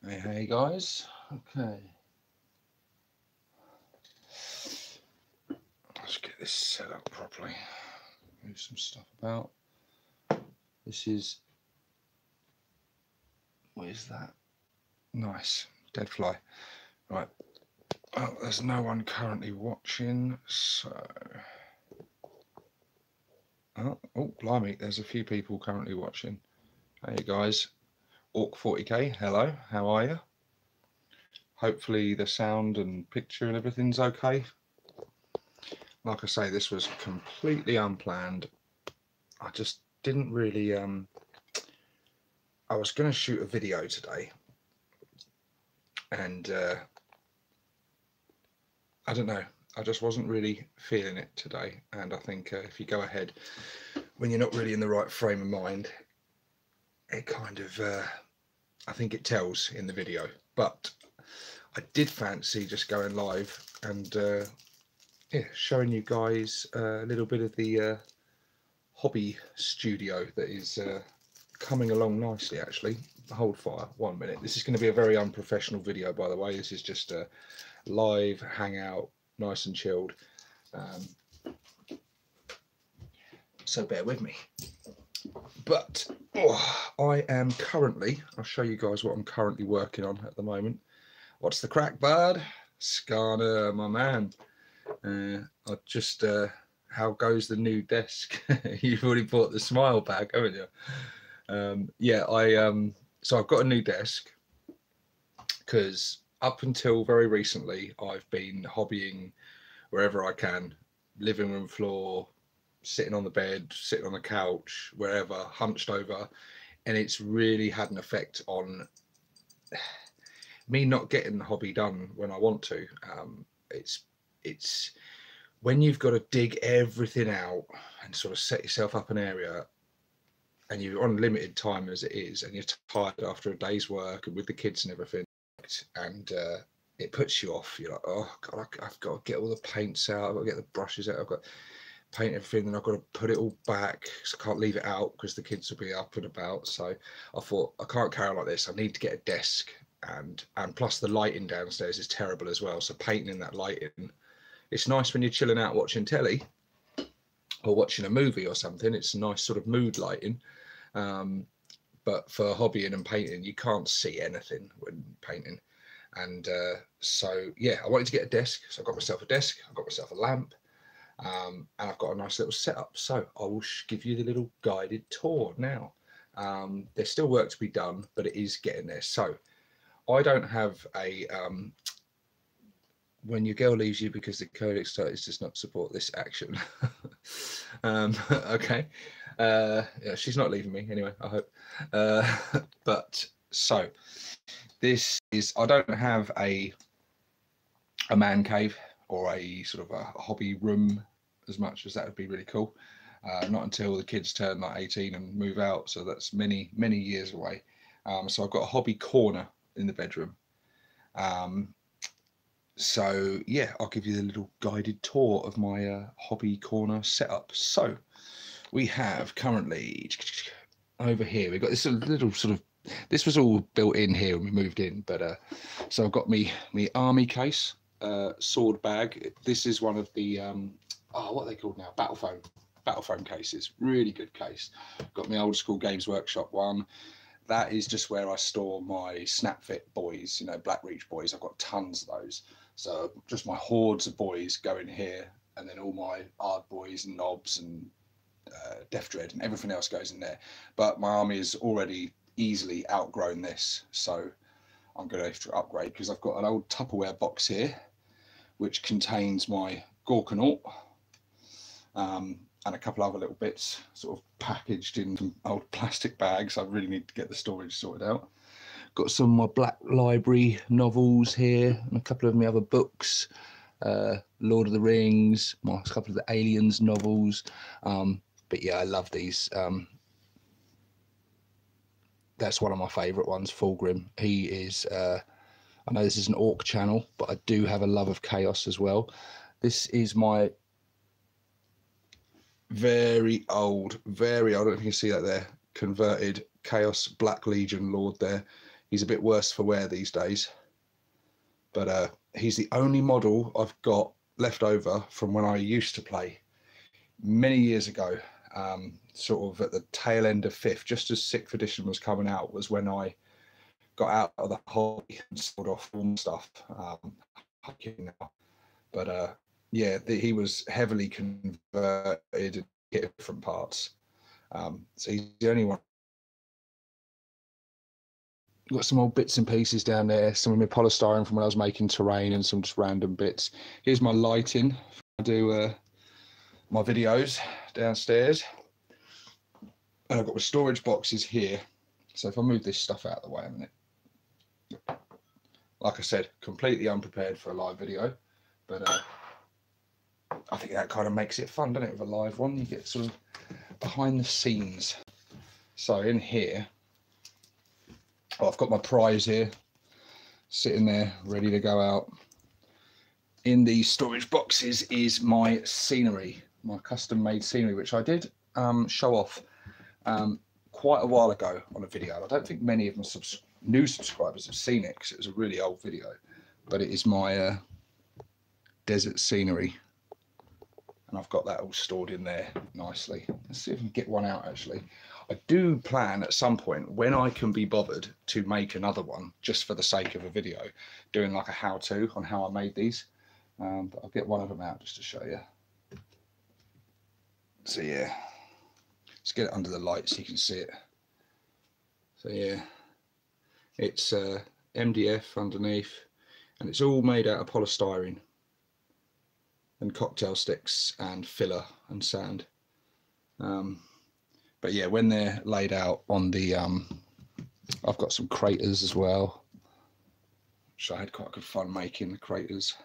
Hey guys, okay, let's get this set up properly. Move some stuff about. This is, what is that? Nice, dead fly. Right, oh, there's no one currently watching, so oh blimey, there's a few people currently watching. Hey guys, Orc40k, hello, how are you? Hopefully the sound and picture and everything's okay. Like I say, this was completely unplanned. I just didn't really I was going to shoot a video today, and I don't know, I just wasn't really feeling it today. And I think if you go ahead when you're not really in the right frame of mind, it kind of I think it tells in the video. But I did fancy just going live and yeah, showing you guys a little bit of the hobby studio that is coming along nicely. Actually, hold fire 1 minute. This is going to be a very unprofessional video, by the way. This is just a live hangout, nice and chilled, so bear with me. But I am currently, I'll show you guys what I'm currently working on at the moment. What's the crack, bud? Skarner, my man. I just how goes the new desk? You've already bought the smile bag, haven't you? Yeah, so I've got a new desk because up until very recently I've been hobbying wherever I can, living room floor, sitting on the bed, sitting on the couch, wherever, hunched over, and it's really had an effect on me not getting the hobby done when I want to. It's when you've got to dig everything out and sort of set yourself up an area, and you're on limited time as it is, and you're tired after a day's work and with the kids and everything, and it puts you off. You're like, oh God, I've got to get all the paints out, I've got to get the brushes out, I've got to paint everything, and I've got to put it all back, so I can't leave it out because the kids will be up and about. So I thought, I can't carry on like this, I need to get a desk, and plus the lighting downstairs is terrible as well, so painting in that lighting, it's nice when you're chilling out watching telly or watching a movie or something. It's a nice sort of mood lighting, but for hobbying and painting, you can't see anything when painting. And so yeah, I wanted to get a desk, so I got myself a desk, I got myself a lamp, and I've got a nice little setup. So I will give you the little guided tour now. There's still work to be done, but it is getting there. So I don't have a when your girl leaves you because the Codex does not support this action. Okay, yeah, she's not leaving me anyway, I hope. But so this is, I don't have a man cave or a sort of a hobby room as much as that would be really cool. Not until the kids turn like 18 and move out, so that's many years away. So I've got a hobby corner in the bedroom. So yeah, I'll give you the little guided tour of my hobby corner setup. So we have currently over here, we've got this little sort of, this was all built in here when we moved in, but so I've got me army case, sword bag. This is one of the what are they called now, battle foam cases, really good case. Got my old school Games Workshop one. That is just where I store my Snapfit boys, you know, Black Reach boys. I've got tons of those. So just my hordes of boys go in here, and then all my Ard boys and knobs and Death Dread and everything else goes in there. But my army has already easily outgrown this, so I'm going to have to upgrade, because I've got an old Tupperware box here which contains my Gorkanaut and a couple other little bits sort of packaged in some old plastic bags. I really need to get the storage sorted out. Got some of my Black Library novels here and a couple of my other books, Lord of the Rings, a couple of the Aliens novels. But yeah, I love these. That's one of my favourite ones, Fulgrim. He is, I know this is an Orc channel, but I do have a love of chaos as well. This is my very old, I don't know if you can see that there, converted Chaos Black Legion Lord there. He's a bit worse for wear these days, but he's the only model I've got left over from when I used to play many years ago. Sort of at the tail end of 5th, just as 6th edition was coming out, was when I got out of the hobby and sold off all my stuff. But yeah, he was heavily converted and hit different parts. So he's the only one. Got some old bits and pieces down there, some of my polystyrene from when I was making terrain and some just random bits. Here's my lighting. I do my videos downstairs. And I've got my storage boxes here. So if I move this stuff out of the way a minute. Like I said, completely unprepared for a live video, but I think that kind of makes it fun, doesn't it, with a live one? You get sort of behind the scenes. So in here, I've got my prize here, sitting there, ready to go out. In these storage boxes is my scenery, my custom-made scenery, which I did show off quite a while ago on a video. I don't think many of my new subscribers have seen it because it was a really old video, but it is my desert scenery, and I've got that all stored in there nicely. Let's see if I can get one out. Actually, I do plan at some point, when I can be bothered, to make another one just for the sake of a video, doing like a how-to on how I made these. But I'll get one of them out just to show you. So yeah, let's get it under the light so you can see it. So yeah, it's MDF underneath, and it's all made out of polystyrene and cocktail sticks and filler and sand. But yeah, when they're laid out on the, I've got some craters as well, which I had quite good fun making, the craters.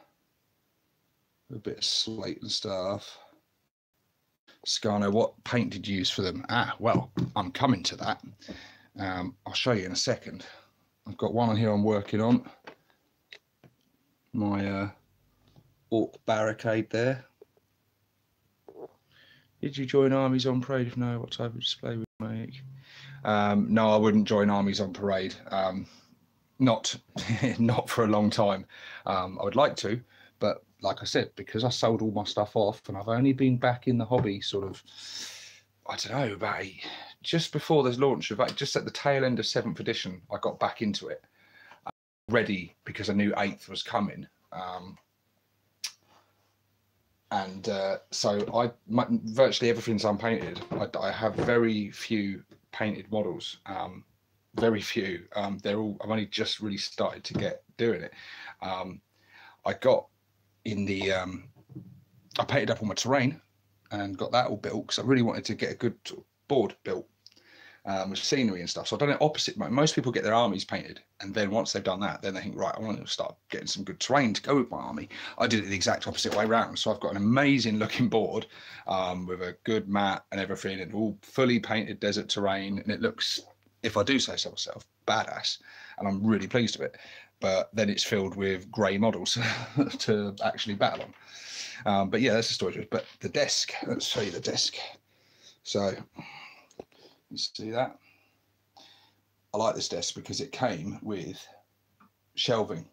A bit of slate and stuff. Scano, what paint did you use for them? Well, I'm coming to that. I'll show you in a second. I've got one on here I'm working on. My Orc barricade there. Did you join armies on parade? If no, what type of display would you make? No, I wouldn't join armies on parade. Not for a long time. I would like to, but like I said, because I sold all my stuff off and I've only been back in the hobby sort of, I don't know, about just before this launch, just at the tail end of 7th edition, I got back into it, ready, because I knew 8th was coming. So virtually everything's unpainted. I have very few painted models, very few. They're all, I've only just really started to get doing it. I got in the, I painted up all my terrain and got that all built because I really wanted to get a good board built with scenery and stuff. So I've done it opposite. Most people get their armies painted, and then once they've done that, then they think, right, I want to start getting some good terrain to go with my army. I did it the exact opposite way around. So I've got an amazing looking board with a good mat and everything, and all fully painted desert terrain, and it looks, if I do say so myself, badass, and I'm really pleased with it. But then it's filled with grey models to actually battle on. But yeah, that's the story. But the desk, let's show you the desk. So you see that? I like this desk because it came with shelving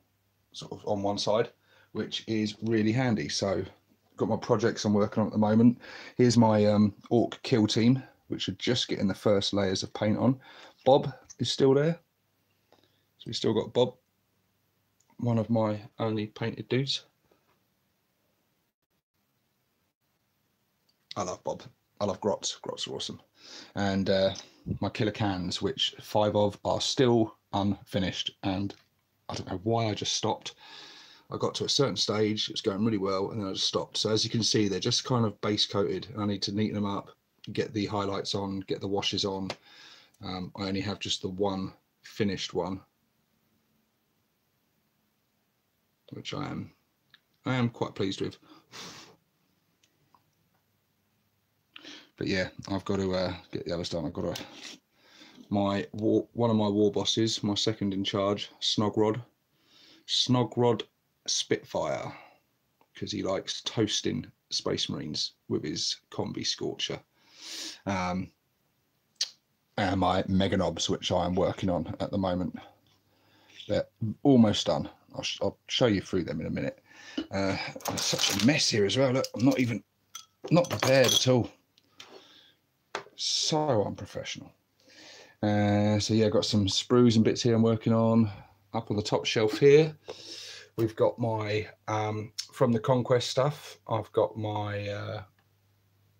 sort of on one side, which is really handy. So got my projects I'm working on at the moment. Here's my Orc kill team, which are just getting the first layers of paint on. Bob is still there. So we still got Bob, one of my only painted dudes. I love Bob. I love Grots. Grots are awesome. And my killer cans, which 5 of are still unfinished. And I don't know why I just stopped. I got to a certain stage, it was going really well, and then I just stopped. So as you can see, they're just kind of base coated. I need to neaten them up, get the highlights on, get the washes on. I only have just the one finished one, which I am quite pleased with. But yeah, I've got to get the others done. I've got to one of my war bosses, my second in charge, Snogrod Spitfire, because he likes toasting Space Marines with his combi scorcher. And my Meganobs, which I'm working on at the moment. They're almost done. I'll show you through them in a minute. It's such a mess here as well. Look, I'm not prepared at all. So unprofessional. So yeah, I've got some sprues and bits here I'm working on. Up on the top shelf here, we've got my, from the Conquest stuff, I've got my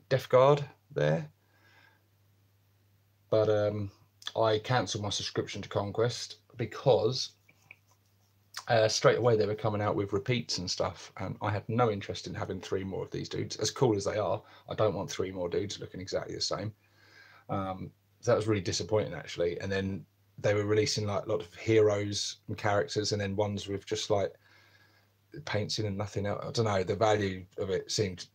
Def Guard there. But I cancelled my subscription to Conquest because straight away they were coming out with repeats and stuff, and I had no interest in having 3 more of these dudes. As cool as they are, I don't want 3 more dudes looking exactly the same. So that was really disappointing, actually. And then they were releasing like a lot of heroes and characters, and then ones with just like paints in and nothing else. I don't know, the value of it seemed,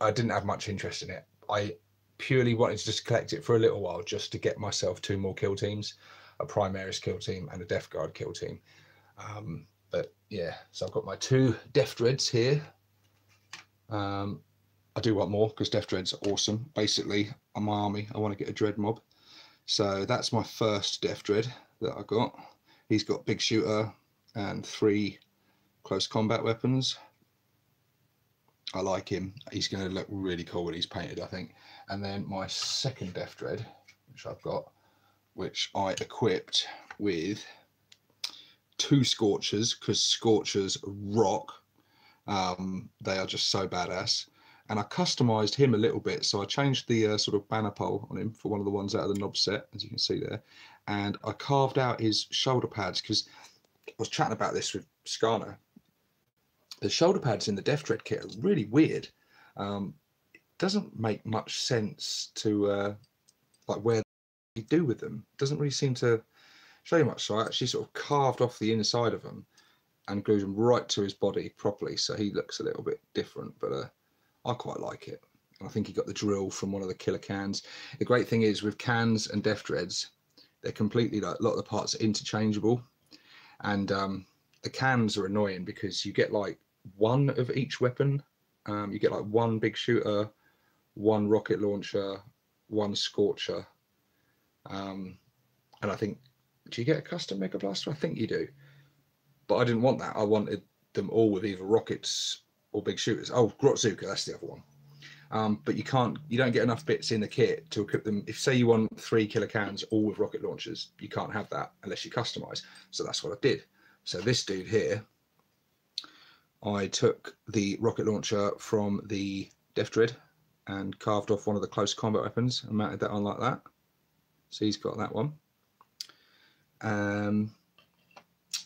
I didn't have much interest in it. I purely wanted to just collect it for a little while just to get myself 2 more kill teams, a Primaris kill team and a Death Guard kill team. But yeah, so I've got my 2 Death Dreads here. I do want more because Death Dreads are awesome. Basically, on my army, I want to get a Dread mob. So that's my first Death Dread that I got. He's got big shooter and 3 close combat weapons. I like him. He's going to look really cool when he's painted, I think. And then my second Death Dread, which I've got, which I equipped with 2 Scorchers, because Scorchers rock. They are just so badass. And I customized him a little bit, so I changed the sort of banner pole on him for one of the ones out of the knob set, as you can see there. And I carved out his shoulder pads, because I was chatting about this with Skarner. The shoulder pads in the Death Dread kit are really weird. It doesn't make much sense to like where you do with them. It doesn't really seem to show you much. So I actually sort of carved off the inside of them and glued them right to his body properly, so he looks a little bit different. But I quite like it. And I think he got the drill from one of the killer cans. The great thing is with cans and Death Dreads, they're completely, like, a lot of the parts are interchangeable. And the cans are annoying because you get like 1 of each weapon. You get like 1 big shooter, 1 rocket launcher, 1 scorcher. And I think, do you get a custom Mega Blaster? I think you do. But I didn't want that. I wanted them all with either rockets or big shooters. Oh, Grotzuka, that's the other one. But you don't get enough bits in the kit to equip them. If say you want 3 killer cans all with rocket launchers, you can't have that unless you customize. So that's what I did. So this dude here, I took the rocket launcher from the Death Dread and carved off one of the close combat weapons and mounted that on like that. So he's got that one.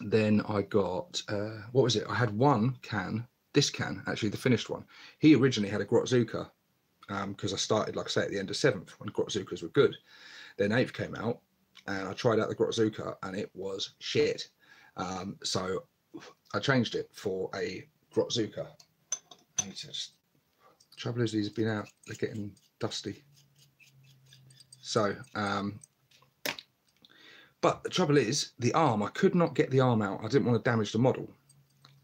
Then I got, what was it? I had 1 can, this can, actually the finished one. He originally had a Grotzuka because I started, like I say, at the end of 7th when Grotzukas were good. Then 8th came out and I tried out the Grotzuka and it was shit. So I changed it for a Grotzuka. Trouble is these have been out, they're getting dusty. So, but the trouble is, the arm, I could not get the arm out. I didn't want to damage the model.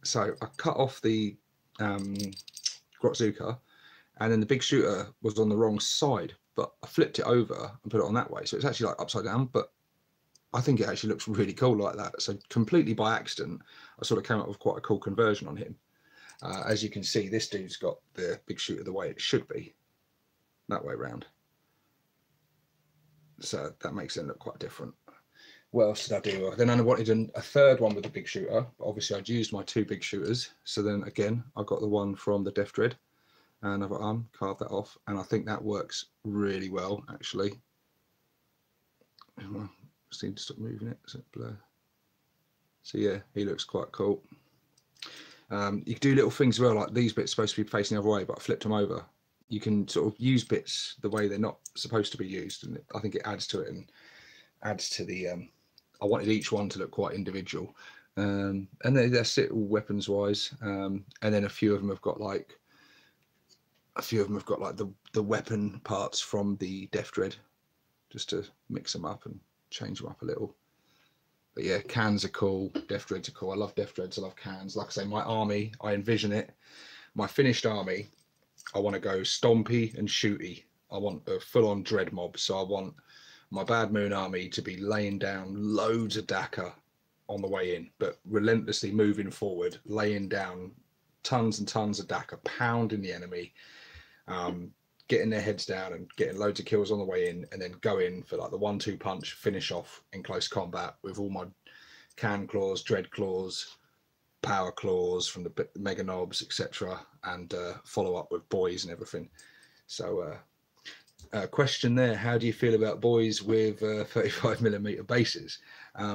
So I cut off the Grotzuka, and then the big shooter was on the wrong side, but I flipped it over and put it on that way. So it's actually like upside down, but I think it actually looks really cool like that. So completely by accident, I sort of came up with quite a cool conversion on him. As you can see, this dude's got the big shooter the way it should be, that way around. So that makes it look quite different. What else did I do? Then I wanted a 3rd one with a big shooter. But obviously, I'd used my 2 big shooters. So then again, I got the one from the Death Dread, and I've carved that off, and I think that works really well, actually. I just need to stop moving it. So it blur. So yeah, he looks quite cool. You can do little things as well, like these bits supposed to be facing the other way, but I flipped them over. You can sort of use bits the way they're not supposed to be used, and I think it adds to it and adds to the. I wanted each one to look quite individual, and that's it, all weapons wise. And then a few of them have got like the weapon parts from the Death Dread, just to mix them up and change them up a little. But yeah, cans are cool, Death Dreads are cool. I love Death Dreads, I love cans. Like I say, my army, I envision it. My finished army, I want to go stompy and shooty. I want a full-on dread mob. So I want my Bad Moon army to be laying down loads of Dakka on the way in, but relentlessly moving forward, laying down tons and tons of DACA, pounding the enemy, getting their heads down and getting loads of kills on the way in, and then go in for like the 1-2 punch, finish off in close combat with all my can claws, dread claws, power claws from the mega knobs, etc., and follow up with boys and everything. So question there, how do you feel about boys with 35mm bases?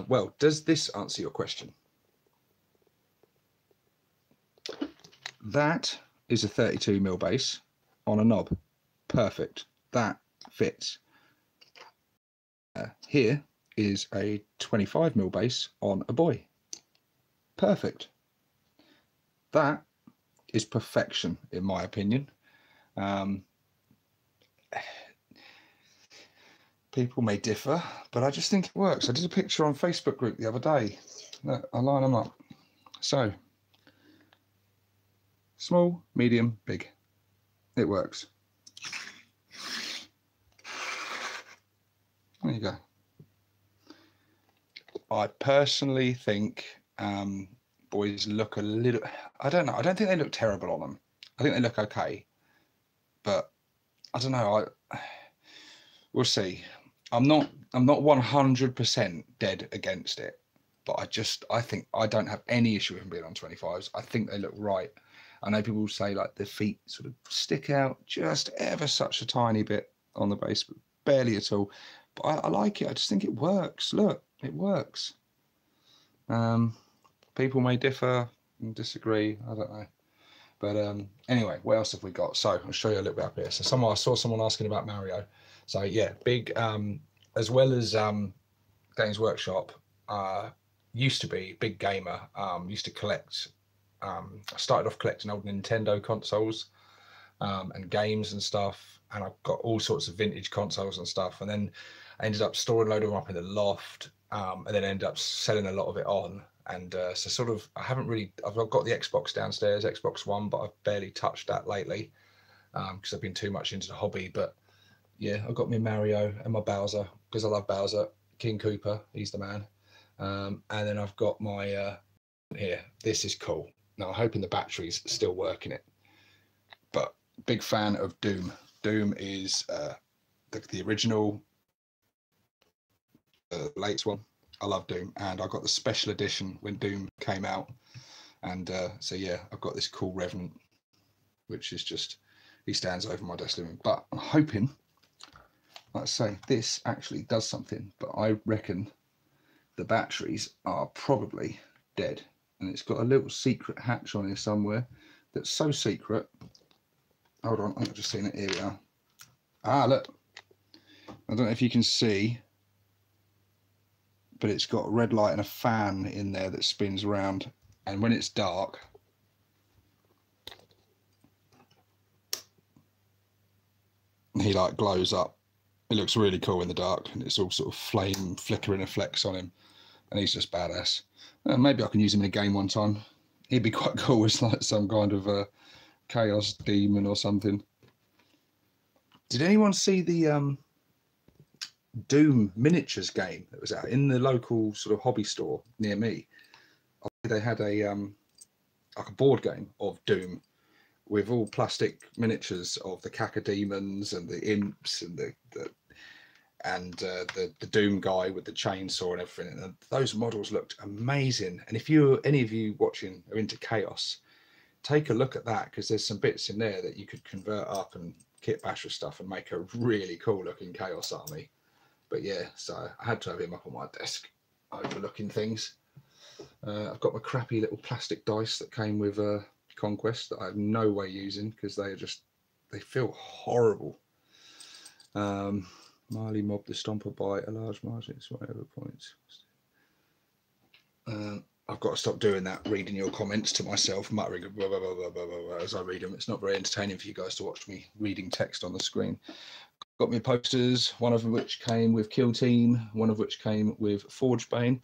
Well, does this answer your question? That is a 32mm base on a knob. Perfect. That fits. Here is a 25mm base on a boy. Perfect. That is perfection, in my opinion. People may differ, but I just think it works. I did a picture on Facebook group the other day. Look, I'll line them up. So, small, medium, big. It works. There you go. I personally think boys look a little, I don't know, I don't think they look terrible on them. I think they look okay, but I don't know, we'll see. I'm not 100% dead against it, but I think I don't have any issue with them being on 25s. I think they look right. I know people say like the feet sort of stick out just ever such a tiny bit on the base, but barely at all. But I like it. I just think it works. Look, it works. People may differ and disagree. I don't know. But anyway, what else have we got? So I'll show you a little bit up here. So I saw someone asking about Mario. So yeah, big, as well as Games Workshop, used to be big gamer. Used to collect. I started off collecting old Nintendo consoles and games and stuff, and I've got all sorts of vintage consoles and stuff. And then I ended up storing a load of them up in the loft, and then ended up selling a lot of it on. And so sort of, I've got the Xbox downstairs, Xbox One, but I've barely touched that lately because I've been too much into the hobby. But yeah, I've got my Mario and my Bowser because I love Bowser. King Koopa, he's the man. And then I've got my here. This is cool. Now I'm hoping the battery's still working it. But big fan of Doom. Doom is the original, latest one. I love Doom, and I got the special edition when Doom came out. And so yeah, I've got this cool Revenant, which is just, he stands over my desk living room. But I'm hoping, like I say, this actually does something. But I reckon the batteries are probably dead, and it's got a little secret hatch on here somewhere that's so secret. Hold on, I've just seen it. Here we are. Ah, look. I don't know if you can see, but it's got a red light and a fan in there that spins around, and when it's dark, he like glows up. It looks really cool in the dark, and it's all sort of flame flickering effects on him, and he's just badass. Maybe I can use him in a game one time. He'd be quite cool as like some kind of a chaos demon or something. Did anyone see the Doom miniatures game that was out in the local sort of hobby store near me? They had a like a board game of Doom with all plastic miniatures of the cacodemons and the imps and the Doom guy with the chainsaw and everything. And those models looked amazing. And if any of you watching are into chaos, take a look at that, because there's some bits in there that you could convert up and kit bash with stuff and make a really cool looking chaos army. But yeah, so I had to have him up on my desk overlooking things. I've got my crappy little plastic dice that came with Conquest that I have no way using because they feel horrible. Marley Mob the Stomper by a large margin, whatever points. I've got to stop doing that, reading your comments to myself, muttering blah, blah, blah, blah, blah, blah, as I read them. It's not very entertaining for you guys to watch me reading text on the screen. Got me posters, one of which came with Kill Team, one of which came with Forgebane.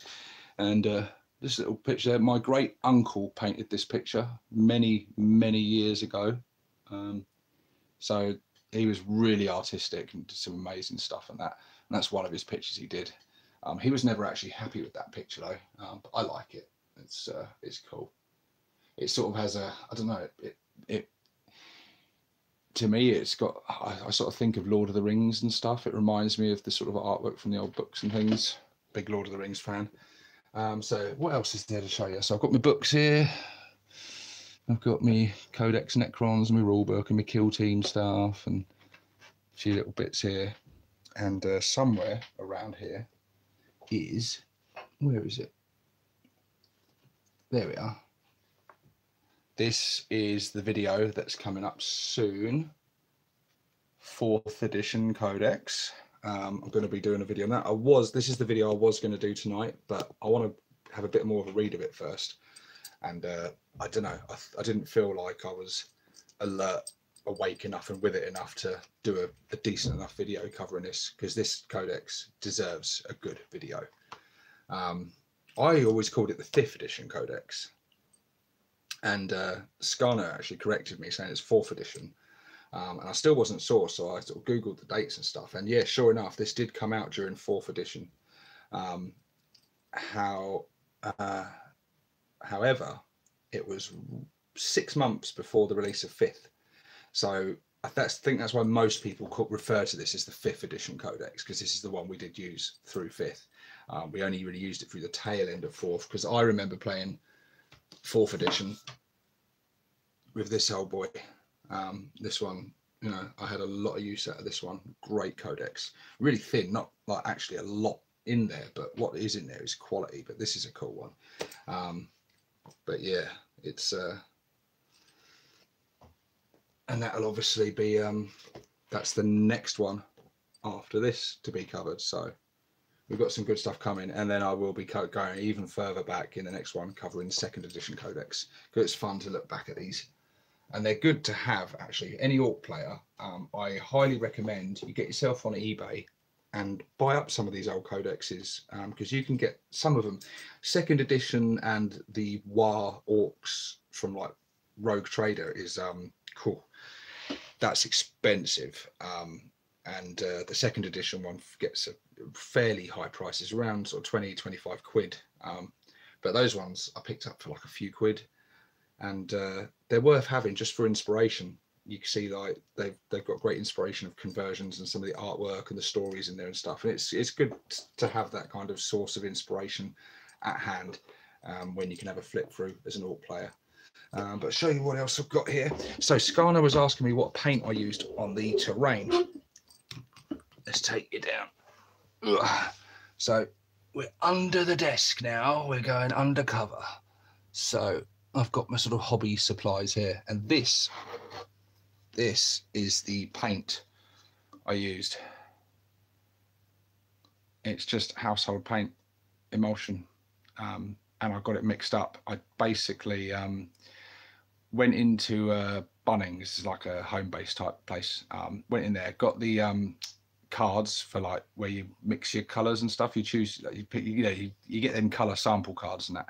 And this little picture, my great uncle painted this picture many, many years ago. So he was really artistic and did some amazing stuff on that. And that's one of his pictures he did. He was never actually happy with that picture though, but I like it. It's cool. It sort of has a, I don't know, it to me, it's got, I sort of think of Lord of the Rings and stuff. It reminds me of the sort of artwork from the old books and things. Big Lord of the Rings fan. So what else is there to show you? So I've got my books here. I've got my Codex Necrons and my rulebook and my kill team stuff and a few little bits here. And somewhere around here is, where is it? There we are. This is the video that's coming up soon. 4th edition Codex. I'm going to be doing a video on that. This is the video I was going to do tonight, but I want to have a bit more of a read of it first. And I don't know, I didn't feel like I was alert, awake enough and with it enough to do a decent enough video covering this, because this Codex deserves a good video. I always called it the 5th edition Codex. And Skarner actually corrected me saying it's 4th edition. And I still wasn't sure, so I sort of Googled the dates and stuff. And yeah, sure enough, this did come out during 4th edition. However, it was 6 months before the release of 5th. So I think that's why most people refer to this as the 5th edition Codex, because this is the one we did use through 5th. We only really used it through the tail end of 4th, because I remember playing 4th edition with this old boy. This one, you know, I had a lot of use out of this one. Great Codex, really thin, not like actually a lot in there, but what is in there is quality. But this is a cool one. But yeah, it's and that'll obviously be that's the next one after this to be covered. So we've got some good stuff coming, and then I will be going even further back in the next one, covering 2nd edition Codex, because it's fun to look back at these. And they're good to have, actually. Any Orc player, I highly recommend you get yourself on eBay and buy up some of these old codexes, because you can get some of them. 2nd edition and the WAR Orcs from like Rogue Trader is cool. That's expensive. And the 2nd edition one gets a fairly high prices, around sort of 20-25 quid. But those ones I picked up for like a few quid. And they're worth having just for inspiration. You can see like they've got great inspiration of conversions and some of the artwork and the stories in there and stuff. And it's good to have that kind of source of inspiration at hand when you can have a flip through as an Orc player. But I'll show you what else I've got here. So Skarner was asking me what paint I used on the terrain. Let's take you down. Ugh. So we're under the desk now. We're going undercover. So I've got my sort of hobby supplies here, and this is the paint I used. It's just household paint emulsion, and I got it mixed up. I basically went into Bunnings, like a home-based type place. Went in there, got the cards for like where you mix your colours and stuff. You choose, you pick, you get them colour sample cards and that.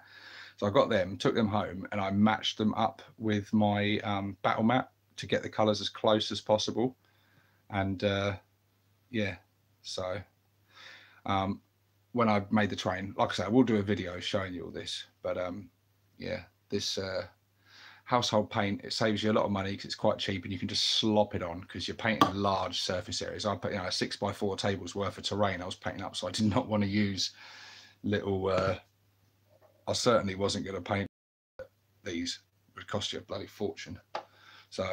So I got them, took them home, and I matched them up with my battle mat to get the colours as close as possible. And yeah, so when I made the train, like I said, I will do a video showing you all this. But yeah, this household paint, it saves you a lot of money because it's quite cheap and you can just slop it on because you're painting large surface areas. I put, you know, a 6x4 table's worth of terrain I was painting up, so I did not want to use little I certainly wasn't going to paint these. It would cost you a bloody fortune. So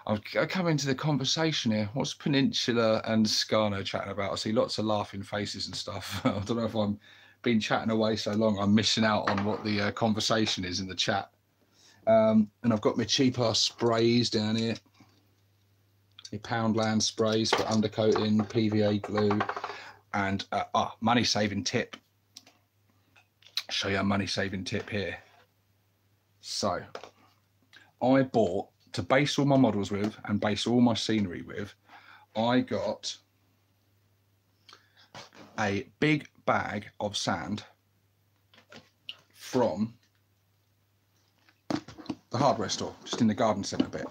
I'll come into the conversation here. What's Peninsula and Skarner chatting about? I see lots of laughing faces and stuff. I don't know if I'm been chatting away so long I'm missing out on what the conversation is in the chat. And I've got my cheap ass sprays down here. The Poundland sprays for undercoating, PVA glue, and money saving tip. Show you a money saving tip here. So I bought, to base all my models with and base all my scenery with, I got a big bag of sand from the hardware store, just in the garden centre bit.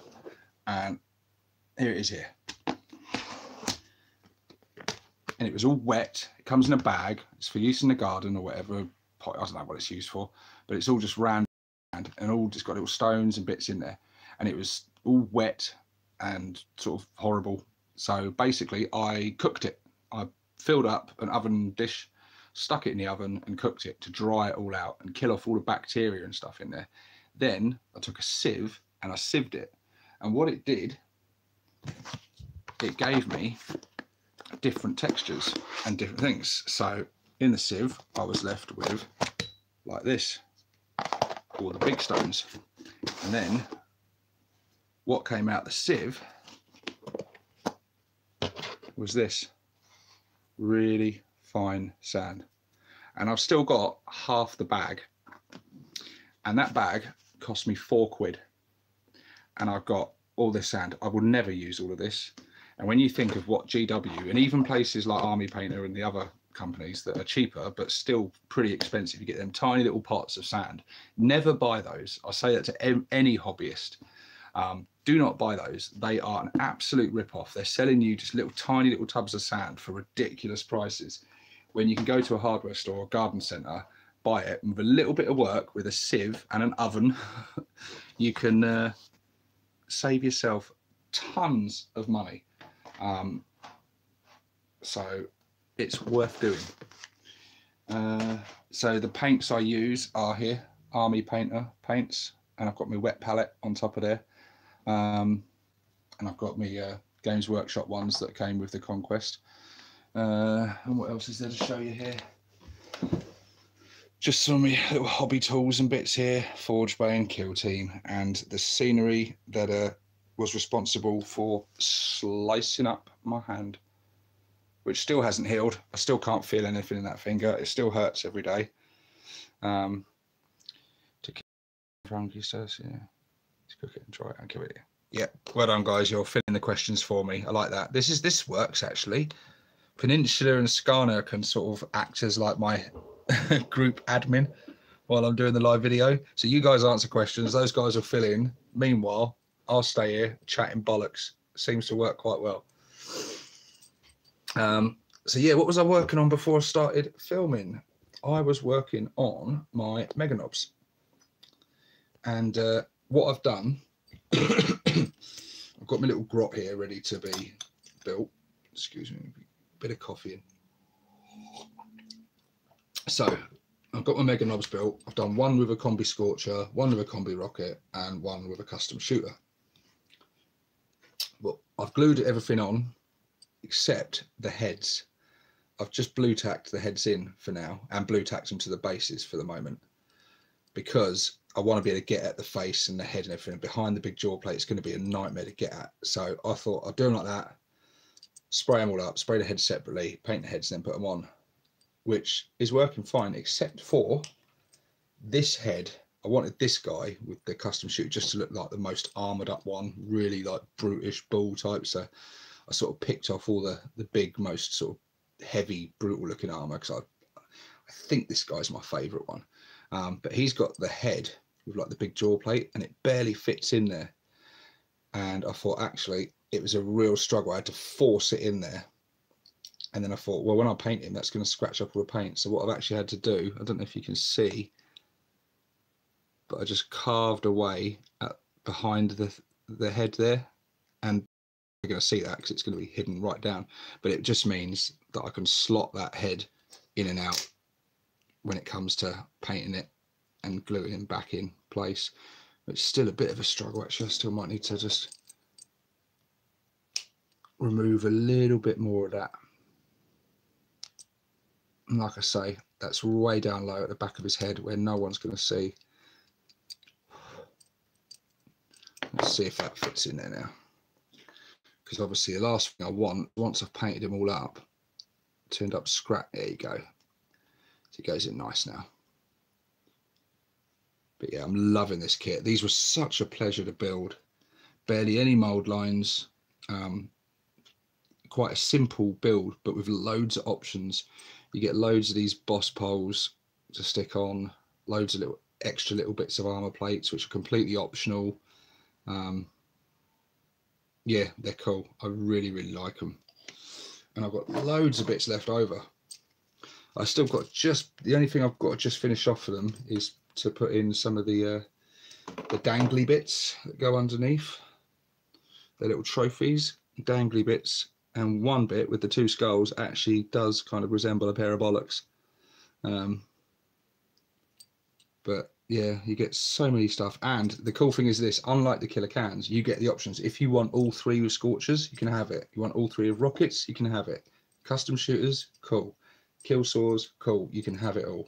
And here it is here. and it was all wet. It comes in a bag. It's for use in the garden or whatever. I don't know what it's used for, but it's all just round and all just got little stones and bits in there. And it was all wet and sort of horrible. So basically I cooked it. I filled up an oven dish, stuck it in the oven and cooked it to dry it all out and kill off all the bacteria and stuff in there. Then I took a sieve and I sieved it. And what it did, it gave me different textures and different things. So in the sieve, I was left with like this, all the big stones. And then what came out the sieve was this really fine sand. And I've still got half the bag. And that bag cost me £4. And I've got all this sand. I will never use all of this. And when you think of what GW and even places like Army Painter and the other companies that are cheaper but still pretty expensive, you get them tiny little pots of sand. Never buy those. I say that to any hobbyist. Do not buy those. They are an absolute rip-off. They're selling you just little tiny little tubs of sand for ridiculous prices when you can go to a hardware store or garden centre, buy it, and with a little bit of work with a sieve and an oven you can save yourself tons of money. So it's worth doing. So the paints I use are here, Army Painter paints, and I've got my wet palette on top of there, and I've got my Games Workshop ones that came with the Conquest. And what else is there to show you here? Just some of my little hobby tools and bits here, Forge Bay and Kill Team, and the scenery that was responsible for slicing up my hand, which still hasn't healed. I still can't feel anything in that finger. It still hurts every day. To Frankie says, yeah, let's cook it and try it and kill it. Yeah, well done, guys. You're filling the questions for me. I like that. This works actually. Peninsula and Skarner can sort of act as like my group admin while I'm doing the live video. So you guys answer questions. Those guys will fill in. Meanwhile, I'll stay here chatting bollocks. Seems to work quite well. So yeah, what was I working on before I started filming? I was working on my Mega Knobs. And what I've done, I've got my little grot here ready to be built. Excuse me, a bit of coffee in. So I've got my Mega Knobs built. I've done one with a combi scorcher, one with a combi rocket, and one with a custom shooter. Well, I've glued everything on except the heads. I've just blue tacked the heads in for now and blue tacked them to the bases for the moment, because I want to be able to get at the face and the head and everything. Behind the big jaw plate, it's going to be a nightmare to get at. So I thought I'd do them like that, spray them all up, spray the heads separately, paint the heads, and then put them on, which is working fine, except for this head. I wanted this guy with the custom shooter just to look like the most armored up one, really like brutish bull type. So I sort of picked off all the big, most sort of heavy, brutal looking armor, because I think this guy's my favorite one. But he's got the head with like the big jaw plate and it barely fits in there. And I thought actually it was a real struggle. I had to force it in there. And then I thought, well, when I paint him, that's going to scratch up all the paint. So what I've actually had to do, I don't know if you can see, but I just carved away behind the head there. And you're going to see that because it's going to be hidden right down. But it just means that I can slot that head in and out when it comes to painting it and gluing him back in place. It's still a bit of a struggle actually. I still might need to just remove a little bit more of that. And like I say, that's way down low at the back of his head where no one's going to see. Let's see if that fits in there now. Because obviously the last thing I want, once I've painted him all up, to end up scrap. There you go. So it goes in nice now. But yeah, I'm loving this kit. These were such a pleasure to build. Barely any mold lines. Quite a simple build, but with loads of options. You get loads of these boss poles to stick on, loads of little extra little bits of armor plates, which are completely optional. Yeah, they're cool. I really, really like them. and I've got loads of bits left over. I still got just, the only thing I've got to just finish off for them is to put in some of the dangly bits that go underneath. The little trophies, dangly bits, and one bit with the two skulls actually does kind of resemble a pair of bollocks. But yeah, you get so many stuff. And the cool thing is this, unlike the killer cans, you get the options. If you want all three with scorchers, you can have it. You want all three with rockets, you can have it. Custom shooters, cool. Kill saws, cool. You can have it all.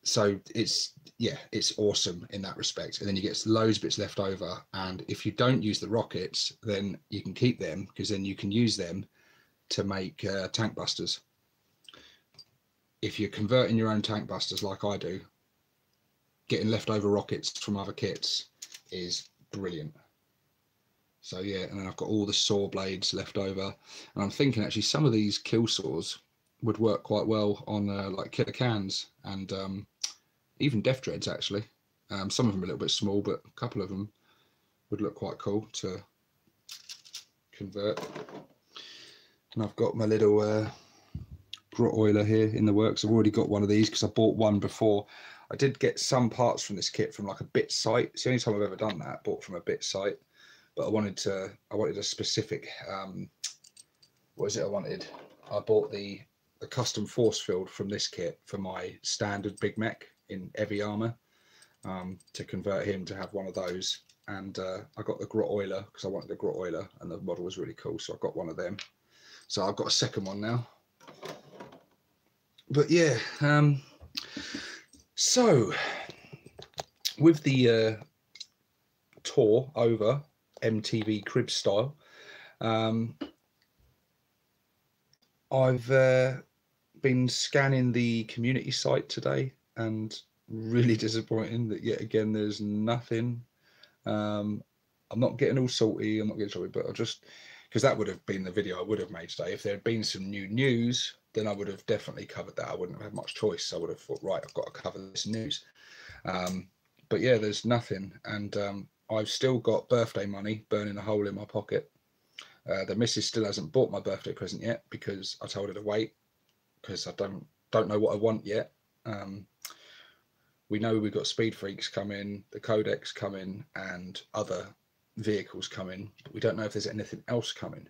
So it's, yeah, it's awesome in that respect. And then you get loads of bits left over. And if you don't use the rockets, then you can keep them, because then you can use them to make tank busters. If you're converting your own tank busters like I do, getting leftover rockets from other kits is brilliant. So yeah, and then I've got all the saw blades left over, and I'm thinking actually some of these kill saws would work quite well on like killer cans and even death dreads actually. Some of them are a little bit small, but a couple of them would look quite cool to convert. And I've got my little grot oiler here in the works. I've already got one of these because I bought one before. I did get some parts from this kit from like a bit site. It's the only time I've ever done that, bought from a bit site. But I wanted a specific, what is it I wanted? I bought the custom force field from this kit for my standard big mech in heavy armor, to convert him to have one of those. And I got the grot oiler because I wanted the grot oiler, and the model was really cool, so I got one of them. So I've got a second one now. But yeah, so with the tour over MTV crib style, I've been scanning the community site today, and really disappointing that yet again there's nothing. I'm not getting all salty, I'm not getting salty, but I just, because that would have been the video I would have made today. If there had been some new news, then I would have definitely covered that. I wouldn't have had much choice. I would have thought, right, I've got to cover this news. But yeah, there's nothing. And I've still got birthday money burning a hole in my pocket. The missus still hasn't bought my birthday present yet because I told her to wait, because I don't know what I want yet. We know we've got Speed Freaks coming, the Codex coming, and other vehicles coming, but we don't know if there's anything else coming.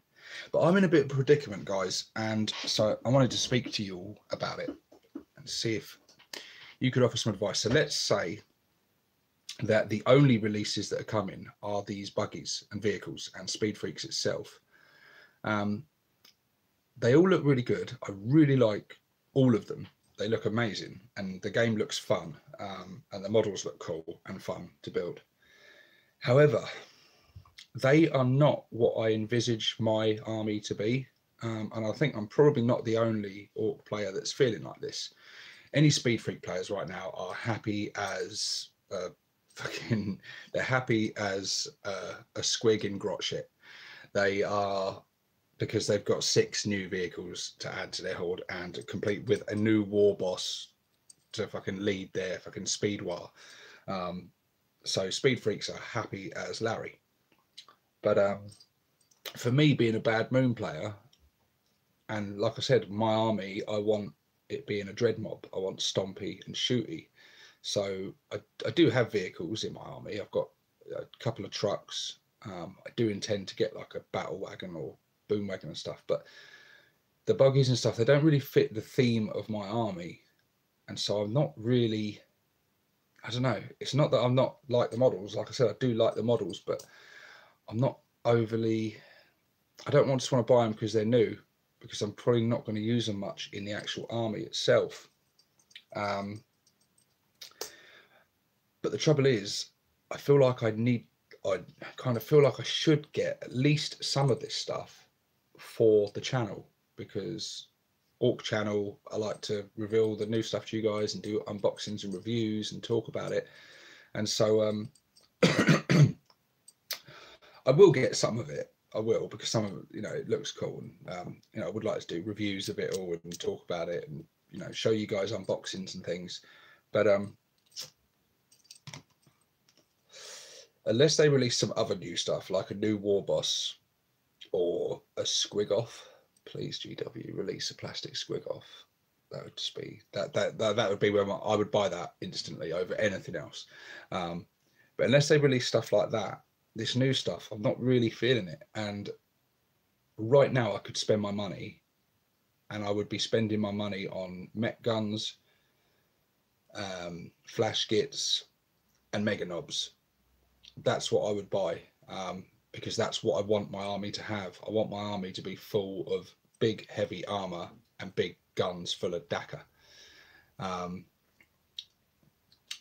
But I'm in a bit of a predicament, guys, and so I wanted to speak to you all about it and see if you could offer some advice. So let's say that the only releases that are coming are these buggies and vehicles and Speed Freaks itself. They all look really good. I really like all of them. They look amazing, and the game looks fun, and the models look cool and fun to build. However, they are not what I envisage my army to be, and I think I'm probably not the only Orc player that's feeling like this. Any Speed Freak players right now are happy as they're happy as a squig in grot shit. They are, because they've got 6 new vehicles to add to their horde, and complete with a new war boss to fucking lead their fucking speed war. So Speed Freaks are happy as Larry. But for me, being a Bad Moon player, and like I said, my army, I want it being a dread mob. I want stompy and shooty. So I do have vehicles in my army. I've got a couple of trucks. I do intend to get like a battle wagon or boom wagon and stuff, but the buggies and stuff, they don't really fit the theme of my army. And so I'm not really, I don't know, it's not that I'm not like the models. Like I said, I do like the models, but I'm not overly, I don't just want to buy them because they're new, because I'm probably not going to use them much in the actual army itself. But the trouble is, I feel like I kind of feel like I should get at least some of this stuff for the channel, because Orc channel, I like to reveal the new stuff to you guys and do unboxings and reviews and talk about it. And so I will get some of it. I will, because some of it, you know, it looks cool, and you know, I would like to do reviews of it all and talk about it, and you know, show you guys unboxings and things. But unless they release some other new stuff, like a new war boss or a squig off. Please, GW, release a plastic squig off. That would just be that would be where I would buy that instantly over anything else. But unless they release stuff like that, this new stuff, I'm not really feeling it. And right now, I could spend my money, and I would be spending my money on mech guns, flash skits, and mega knobs. That's what I would buy, because that's what I want my army to have. I want my army to be full of big, heavy armor and big guns full of dakka.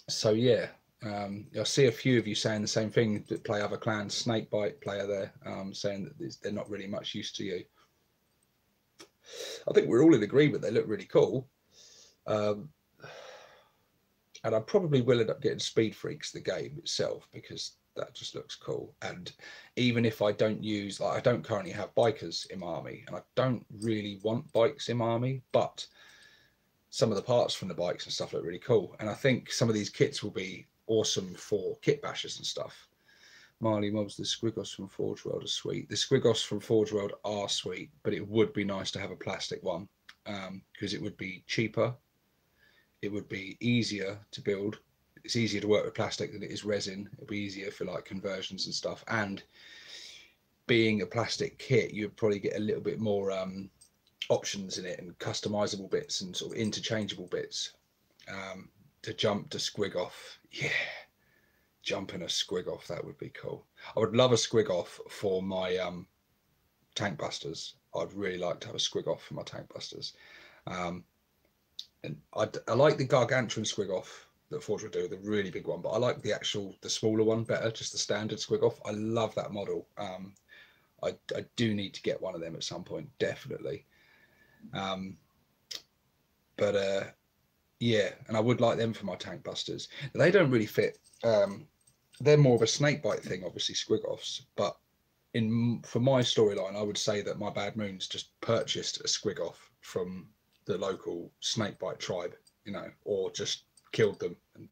So yeah, I see a few of you saying the same thing that play other clans. Snakebite player there, saying that they're not really much use to you. I think we're all in agreement they look really cool. And I probably will end up getting Speed Freaks, the game itself, because that just looks cool. And even if I don't use, like, I don't currently have bikers in my army, and I don't really want bikes in my army, but some of the parts from the bikes and stuff look really cool. And I think some of these kits will be awesome for kit bashers and stuff. Marley Mobs, the Squigos from Forge World are sweet. The Squigos from Forge World are sweet, but it would be nice to have a plastic one, because it would be cheaper. It would be easier to build. It's easier to work with plastic than it is resin. It'll be easier for like conversions and stuff. And being a plastic kit, you'd probably get a little bit more options in it, and customizable bits and sort of interchangeable bits. To jump to squig off, yeah, jumping a squig off, that would be cool. I would love a squig off for my tank busters. I'd really like to have a squig off for my tank busters. And I like the gargantuan squig off that Forge would do, the really big one, but I like the smaller one better, just the standard squig off. I love that model. I do need to get one of them at some point, definitely. Yeah, and I would like them for my tank busters. They don't really fit. They're more of a snakebite thing, obviously, squig offs. But for my storyline, I would say that my Bad Moons just purchased a squig off from the local snakebite tribe, you know, or just killed them. And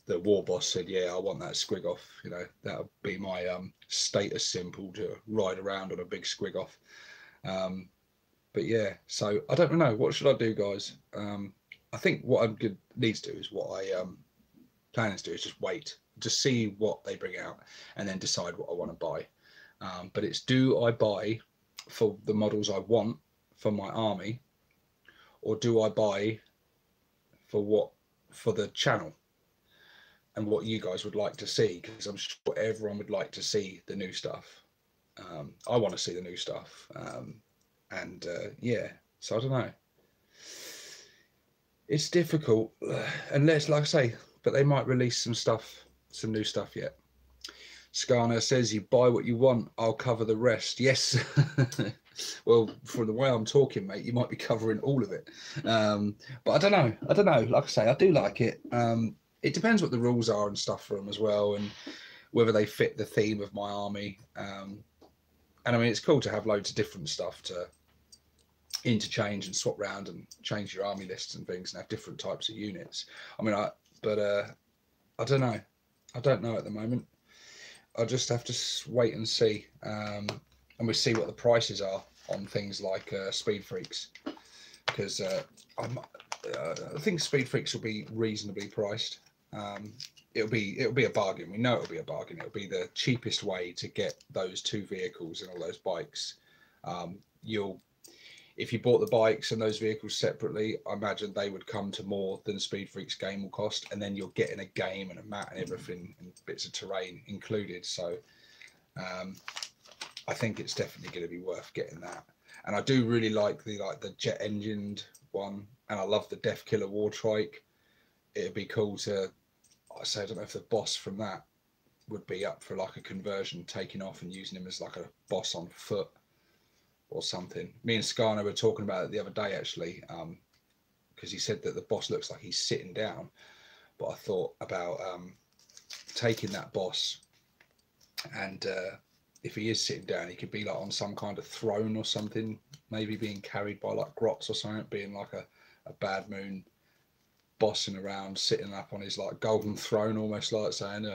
the war boss said, "Yeah, I want that squig off." You know, that would be my status symbol to ride around on a big squig off. But yeah, so I don't know. What should I do, guys? I think what I'm good needs to do is what I plan to do is just wait, just see what they bring out, and then decide what I want to buy. But it's, do I buy for the models I want for my army, or do I buy for the channel and what you guys would like to see? Because I'm sure everyone would like to see the new stuff. I want to see the new stuff. Yeah, so I don't know. It's difficult, unless, like I say, but they might release some new stuff yet. Skarner says, "You buy what you want, I'll cover the rest." Yes. Well, from the way I'm talking, mate, you might be covering all of it. But I don't know. Like I say, I do like it. It depends what the rules are and stuff for them as well, and whether they fit the theme of my army. And I mean, it's cool to have loads of different stuff to interchange and swap around and change your army lists and things, and have different types of units. I mean, I don't know. I don't know at the moment. I'll just have to wait and see, and we'll see what the prices are on things like Speed Freaks, because I think Speed Freaks will be reasonably priced. It'll be a bargain. We know it'll be a bargain. It'll be the cheapest way to get those two vehicles and all those bikes. If you bought the bikes and those vehicles separately, I imagine they would come to more than Speed Freak's game will cost, and then you're getting a game and a mat and everything and bits of terrain included. So I think it's definitely going to be worth getting that. And I do really like the jet engined one, and I love the Death Killer War Trike. It'd be cool to, I don't know if the boss from that would be up for like a conversion, taking off and using him as like a boss on foot or something. Me and Skarner were talking about it the other day, actually, because he said that the boss looks like he's sitting down. But I thought about taking that boss, and if he is sitting down, he could be like on some kind of throne or something, maybe being carried by like grots or something, being like a Bad Moon bossing around, sitting up on his like golden throne, almost like saying,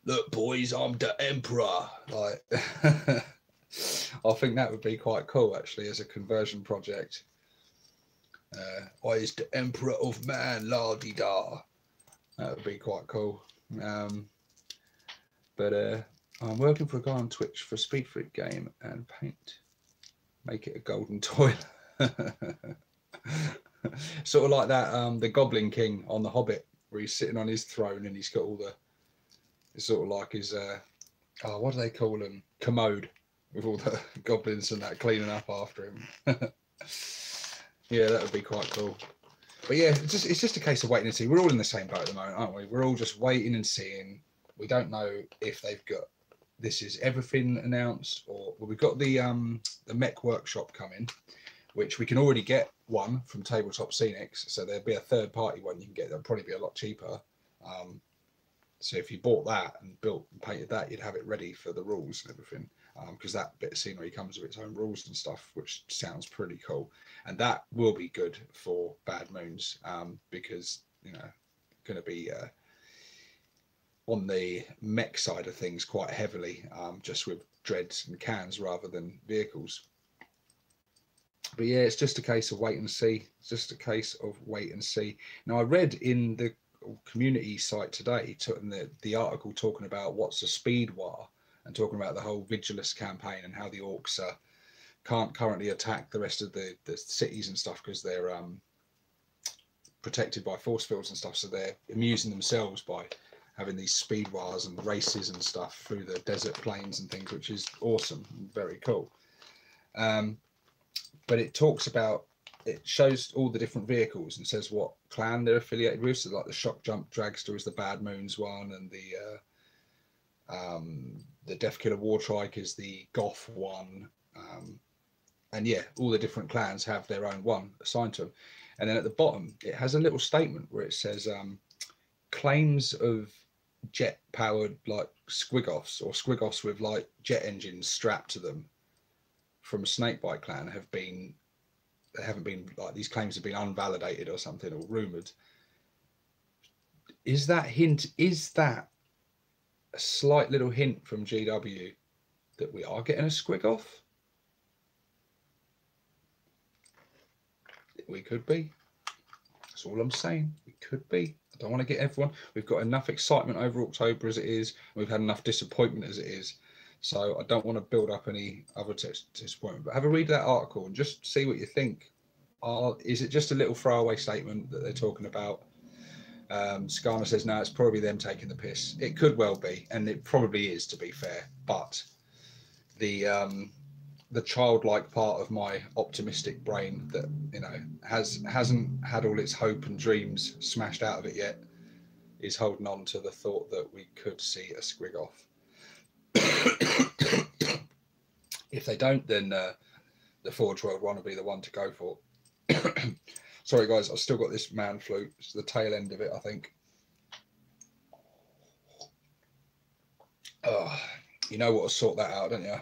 "Look, boys, I'm the emperor." Like, I think that would be quite cool, actually, as a conversion project. I is the Emperor of Man, la di da. That would be quite cool. But I'm working for a guy on Twitch for a Speed Freak game and paint. Make it a golden toilet. Sort of like that, the Goblin King on The Hobbit, where he's sitting on his throne and he's got all the, it's sort of like his, what do they call them? Commode, with all the goblins and that cleaning up after him. Yeah, that would be quite cool. But yeah, it's just a case of waiting and see. We're all in the same boat at the moment, aren't we? We're all just waiting and seeing. We don't know if they've got, this is everything announced, or well, we've got the mech workshop coming, which we can already get one from Tabletop Scenics. So there'll be a third party one you can get. That'll probably be a lot cheaper. So if you bought that and built and painted that, you'd have it ready for the rules and everything. Because that bit of scenery comes with its own rules and stuff, which sounds pretty cool. And that will be good for Bad Moons, because, you know, going to be on the mech side of things quite heavily, just with dreads and cans rather than vehicles. But yeah, it's just a case of wait and see. It's just a case of wait and see. Now, I read in the community site today, the article talking about what's a speed war, and talking about the whole Vigilus campaign and how the orcs can't currently attack the rest of the cities and stuff because they're protected by force fields and stuff. So they're amusing themselves by having these speed wars and races and stuff through the desert plains and things, which is awesome and very cool. But it talks about, it shows all the different vehicles and says what clan they're affiliated with. So like the Shock Jump Dragster is the Bad Moons one, and the Death Killer Wartrike is the Goth one. And yeah, all the different clans have their own one assigned to them. And then at the bottom, it has a little statement where it says claims of jet powered like squigoths, or squigoths with like jet engines strapped to them from Snakebite clan haven't been like, these claims have been unvalidated or something, or rumored. Is that a slight little hint from GW that we are getting a squigoth? We could be. That's all I'm saying. We could be. I don't want to get everyone. We've got enough excitement over October as it is. We've had enough disappointment as it is. So I don't want to build up any other disappointment. But have a read of that article and just see what you think. Is it just a little throwaway statement that they're talking about? Skarner says, no, it's probably them taking the piss. It could well be, and it probably is, to be fair. But the childlike part of my optimistic brain that, you know, hasn't had all its hope and dreams smashed out of it yet is holding on to the thought that we could see a squigoth. If they don't, then the Forge World one will be the one to go for. Sorry guys, I've still got this man flu. It's the tail end of it, I think. Oh, you know what to sort that out, don't you?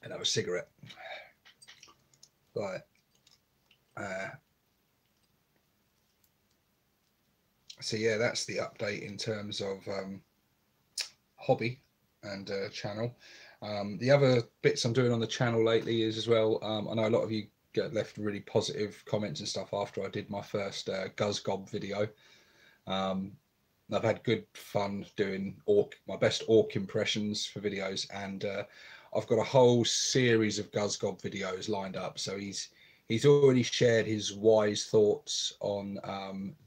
And have a cigarette. Right. So yeah, that's the update in terms of hobby and channel. The other bits I'm doing on the channel lately is as well, I know a lot of you left really positive comments and stuff after I did my first Gus Cobb video. I've had good fun doing my best orc impressions for videos, and I've got a whole series of Gus Cobb videos lined up. So he's already shared his wise thoughts on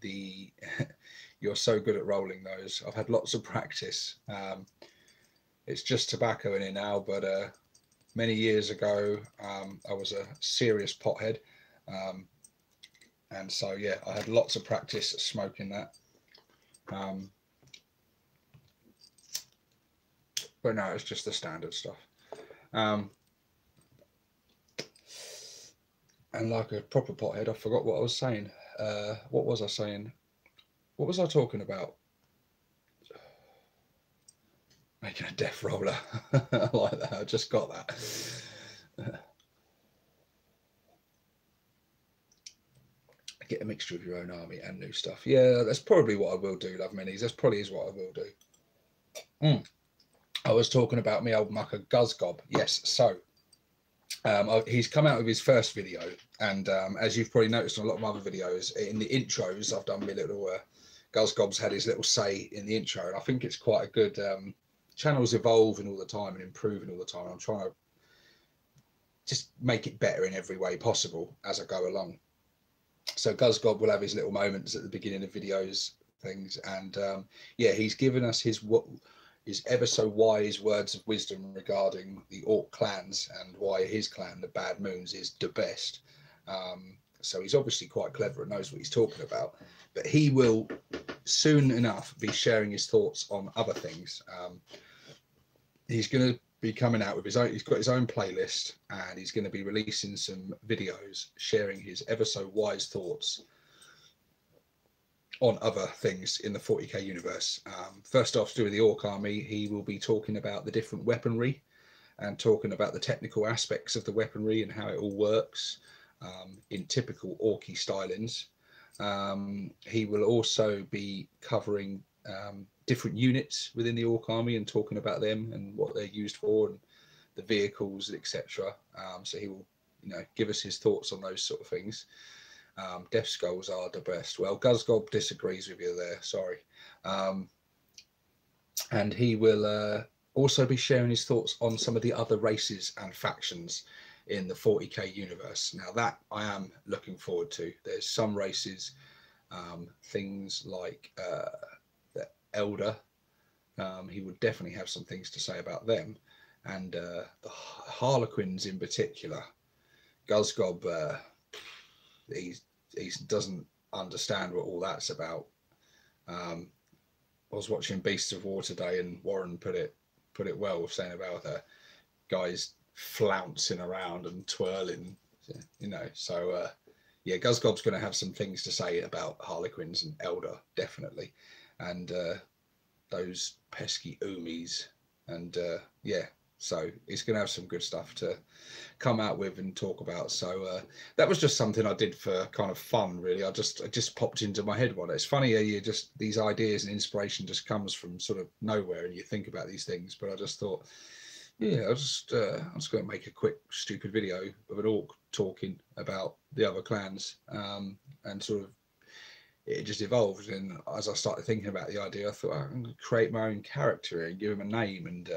the you're so good at rolling those. I've had lots of practice. It's just tobacco in it now, but many years ago I was a serious pothead, and so yeah, I had lots of practice smoking that. But no, it's just the standard stuff. And like a proper pothead, I forgot what I was saying. What was I saying? What was I talking about? Making a death roller. I like that. I just got that. Get a mixture of your own army and new stuff. Yeah, that's probably what I will do, love minis. That's probably is what I will do. I was talking about me old mucker Gus Cobb. Yes, so he's come out with his first video, and as you've probably noticed on a lot of other videos, in the intros, I've done my little Gus Cobb's had his little say in the intro, and I think it's quite a good. Channel's evolving all the time and improving all the time. I'm trying to just make it better in every way possible as I go along. So Gus Cobb will have his little moments at the beginning of videos, things, and yeah, he's given us his ever so wise words of wisdom regarding the Orc clans and why his clan, the Bad Moons, is the best. So he's obviously quite clever and knows what he's talking about. But he will soon enough be sharing his thoughts on other things. He's going to be coming out with his own, he's got his own playlist, and he's going to be releasing some videos sharing his ever so wise thoughts on other things in the 40k universe. First off, to do with the Orc army, he will be talking about the different weaponry and talking about the technical aspects of the weaponry and how it all works in typical Orky stylings. He will also be covering different units within the Orc army and talking about them and what they're used for and the vehicles, etc. So he will, give us his thoughts on those sort of things. Death Skulls are the best. Well, Gus Cobb disagrees with you there, sorry. And he will also be sharing his thoughts on some of the other races and factions in the 40k universe. Now that I am looking forward to. There's some races, things like the Elder. He would definitely have some things to say about them, and the Harlequins in particular. Gus Cobb, he doesn't understand what all that's about. I was watching Beasts of War today, and Warren put it well, saying about guys flouncing around and twirling, So yeah, Gus Cobb's going to have some things to say about Harlequins and Elder, definitely, and those pesky Umis, and yeah. So he's going to have some good stuff to come out with and talk about. So that was just something I did for kind of fun, really. It just popped into my head one day. It's funny how you just, these ideas and inspiration just comes from sort of nowhere, and you think about these things. But I just thought, yeah, I'm just going to make a quick stupid video of an orc talking about the other clans, and sort of it just evolved. And as I started thinking about the idea, I thought I'm going to create my own character and give him a name, and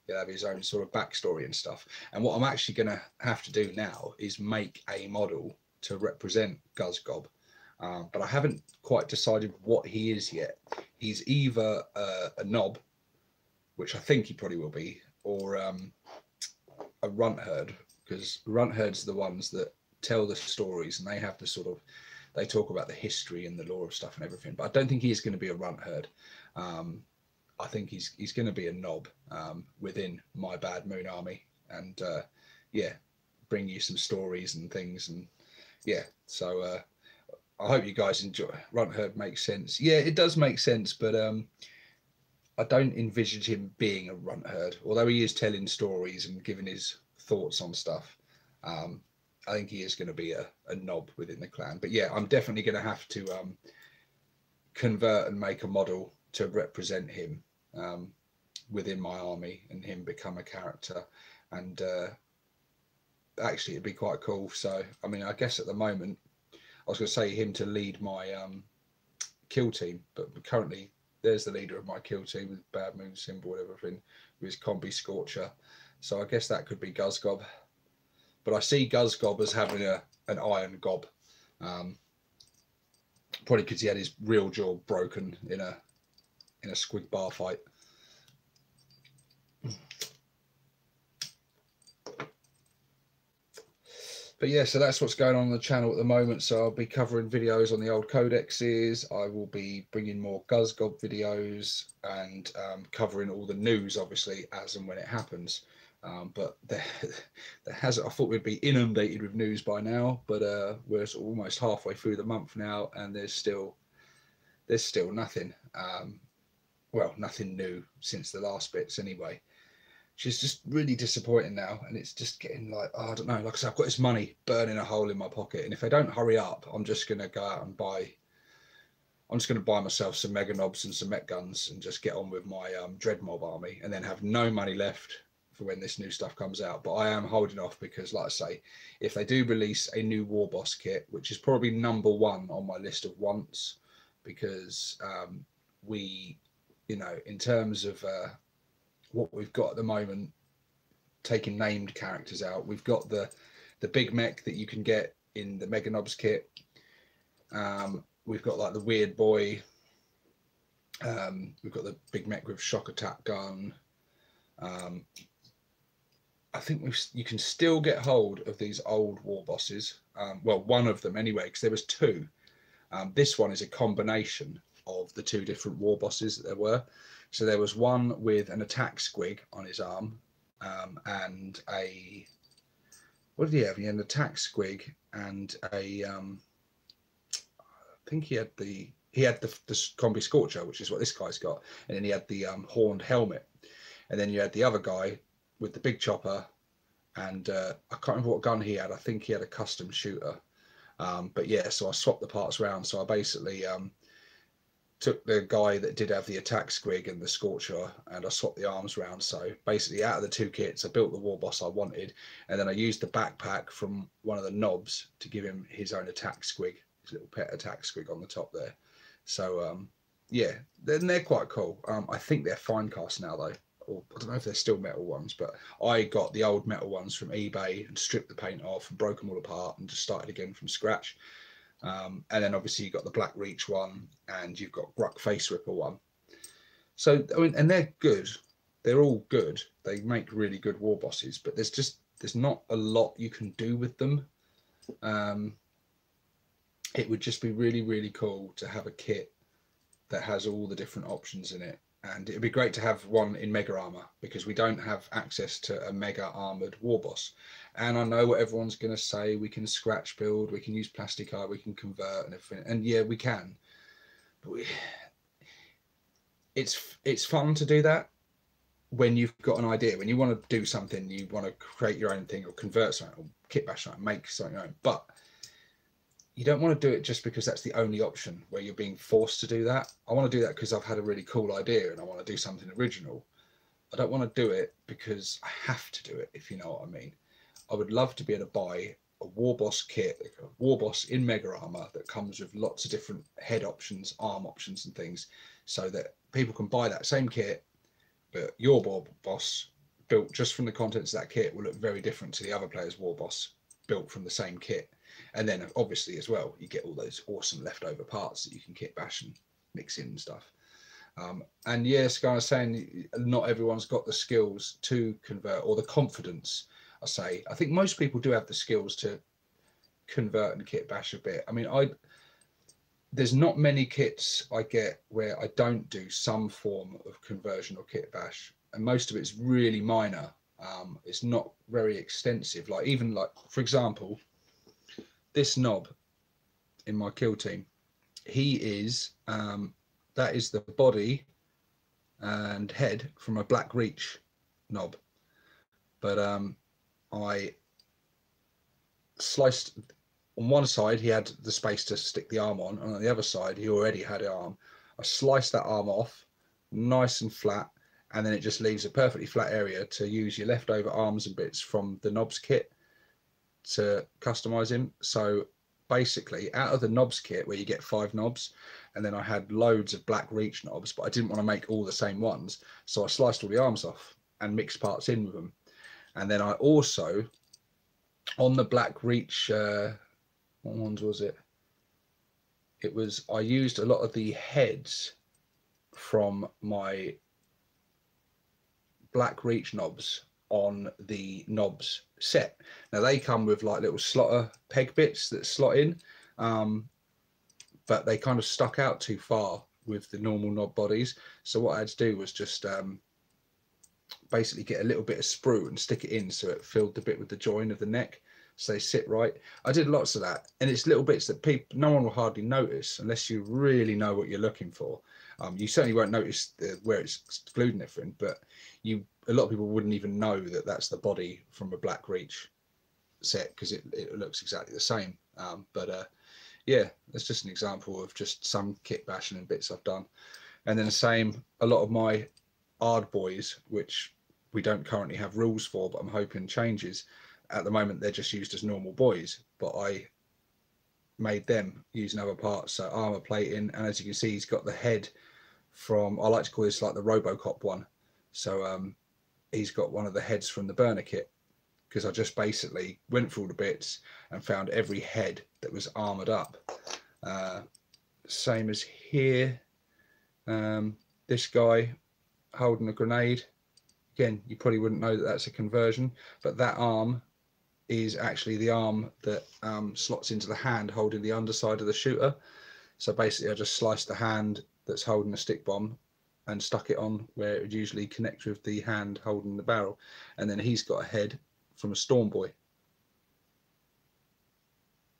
he'll have his own sort of backstory and stuff. And what I'm actually going to have to do now is make a model to represent Gus Cobb, but I haven't quite decided what he is yet. He's either a knob, which I think he probably will be, or a runt herd, because runt herds are the ones that tell the stories, and they have the sort of, they talk about the history and the lore of stuff and everything. But I don't think he is going to be a runt herd. I think he's going to be a knob within my Bad Moon army, and yeah, bring you some stories and things, and yeah. So I hope you guys enjoy. Runt herd makes sense. Yeah, it does make sense, but I don't envisage him being a runt herd, although he is telling stories and giving his thoughts on stuff. I think he is going to be a knob within the clan. But yeah, I'm definitely going to have to convert and make a model to represent him within my army, and him become a character. And actually, it'd be quite cool. So, I mean, I guess at the moment, I was going to say him to lead my kill team, but currently there's the leader of my kill team with Bad Moon symbol and everything, with his combi Scorcher. So I guess that could be Gus Cobb. But I see Gus Cobb as having an iron gob, probably because he had his real jaw broken in a squig bar fight. But yeah, so that's what's going on the channel at the moment. So I'll be covering videos on the old codexes. I will be bringing more Gus Cobb videos, and covering all the news, obviously, as and when it happens. But there hasn't. I thought we'd be inundated with news by now, but we're almost halfway through the month now, and there's still nothing. Well, nothing new since the last bits, anyway. Which is just really disappointing now, and it's just getting like, oh, I don't know. Like I said, I've got this money burning a hole in my pocket, and if I don't hurry up, I'm just gonna go out and buy. I'm just going to buy myself some mega knobs and some mech guns and just get on with my dread mob army, and then have no money left for when this new stuff comes out. But I am holding off because, like I say, if they do release a new war boss kit, which is probably #1 on my list of wants, because we, you know, in terms of what we've got at the moment, taking named characters out, we've got the big mech that you can get in the Mega Knobs kit. We've got like the weird boy. We've got the big mech with shock attack gun. I think you can still get hold of these old war bosses. Well, one of them anyway, because there was two. This one is a combination of the two different war bosses that there were. So there was one with an attack squig on his arm, and a, what did he have? He had an attack squig and a, I think he had the combi scorcher, which is what this guy's got, and then he had the horned helmet, and then you had the other guy with the big chopper, and I can't remember what gun he had. I think he had a custom shooter. But yeah, so I swapped the parts around. So I basically took the guy that did have the attack squig and the scorcher, and I swapped the arms around. So basically, out of the two kits, I built the war boss I wanted, and then I used the backpack from one of the knobs to give him his own attack squig, his little pet attack squig on the top there. So yeah, then they're quite cool. I think they're fine cast now though. Or I don't know if they're still metal ones, but I got the old metal ones from eBay and stripped the paint off and broke them all apart and just started again from scratch. And then obviously you've got the Black Reach one, and you've got Gruck Face Ripper one. So I mean, and they're good. They're all good. They make really good war bosses, but there's not a lot you can do with them. It would just be really, really cool to have a kit that has all the different options in it. And it'd be great to have one in mega armor, because we don't have access to a mega armored war boss. And I know what everyone's going to say. We can scratch build, we can use plastic art, we can convert and everything. And yeah, we can. But it's fun to do that when you've got an idea, when you want to do something, you want to create your own thing or convert something or kit bash something, make something your own. But you don't want to do it just because that's the only option where you're being forced to do that. I want to do that because I've had a really cool idea and I want to do something original. I don't want to do it because I have to do it, if you know what I mean. I would love to be able to buy a war boss kit, like a war boss in mega armor that comes with lots of different head options, arm options and things, so that people can buy that same kit, but your war boss built just from the contents of that kit will look very different to the other player's war boss built from the same kit. And then obviously as well, you get all those awesome leftover parts that you can kit bash and mix in and stuff. And yes, kind of saying not everyone's got the skills to convert or the confidence. I think most people do have the skills to convert and kit bash a bit. I mean, there's not many kits I get where I don't do some form of conversion or kit bash, and most of it's really minor. It's not very extensive. Like even like, for example, this knob in my kill team, he is that is the body and head from a Black Reach knob, but I sliced on one side, he had the space to stick the arm on, and on the other side he already had an arm. I sliced that arm off nice and flat, and then it just leaves a perfectly flat area to use your leftover arms and bits from the knobs kit to customize him. So basically, out of the knobs kit where you get 5 knobs, and then I had loads of Black Reach knobs, but I didn't want to make all the same ones, so I sliced all the arms off and mixed parts in with them. And then I also, on the Black Reach, what ones was it? It was, I used a lot of the heads from my Black Reach knobs on the knobs set. Now they come with like little slotter peg bits that slot in, but they kind of stuck out too far with the normal knob bodies. So what I had to do was just basically get a little bit of sprue and stick it in so it filled the bit with the join of the neck, so they sit right. I did lots of that, and it's little bits that no one will hardly notice unless you really know what you're looking for. You certainly won't notice where it's glued and everything, but a lot of people wouldn't even know that that's the body from a Black Reach set, because it looks exactly the same. But yeah, that's just an example of just some kit bashing and bits I've done. And then the same, a lot of my Ard boys, which we don't currently have rules for, but I'm hoping changes. At the moment, they're just used as normal boys, but I made them using other parts, so armor plating. And as you can see, he's got the head from, I like to call this like the Robocop one. So he's got one of the heads from the burner kit, because I just basically went through all the bits and found every head that was armored up. Same as here. This guy holding a grenade. Again, you probably wouldn't know that that's a conversion, but that arm is actually the arm that slots into the hand holding the underside of the shooter. So basically I just sliced the hand that's holding a stick bomb and stuck it on where it would usually connect with the hand holding the barrel. And then he's got a head from a Storm Boy,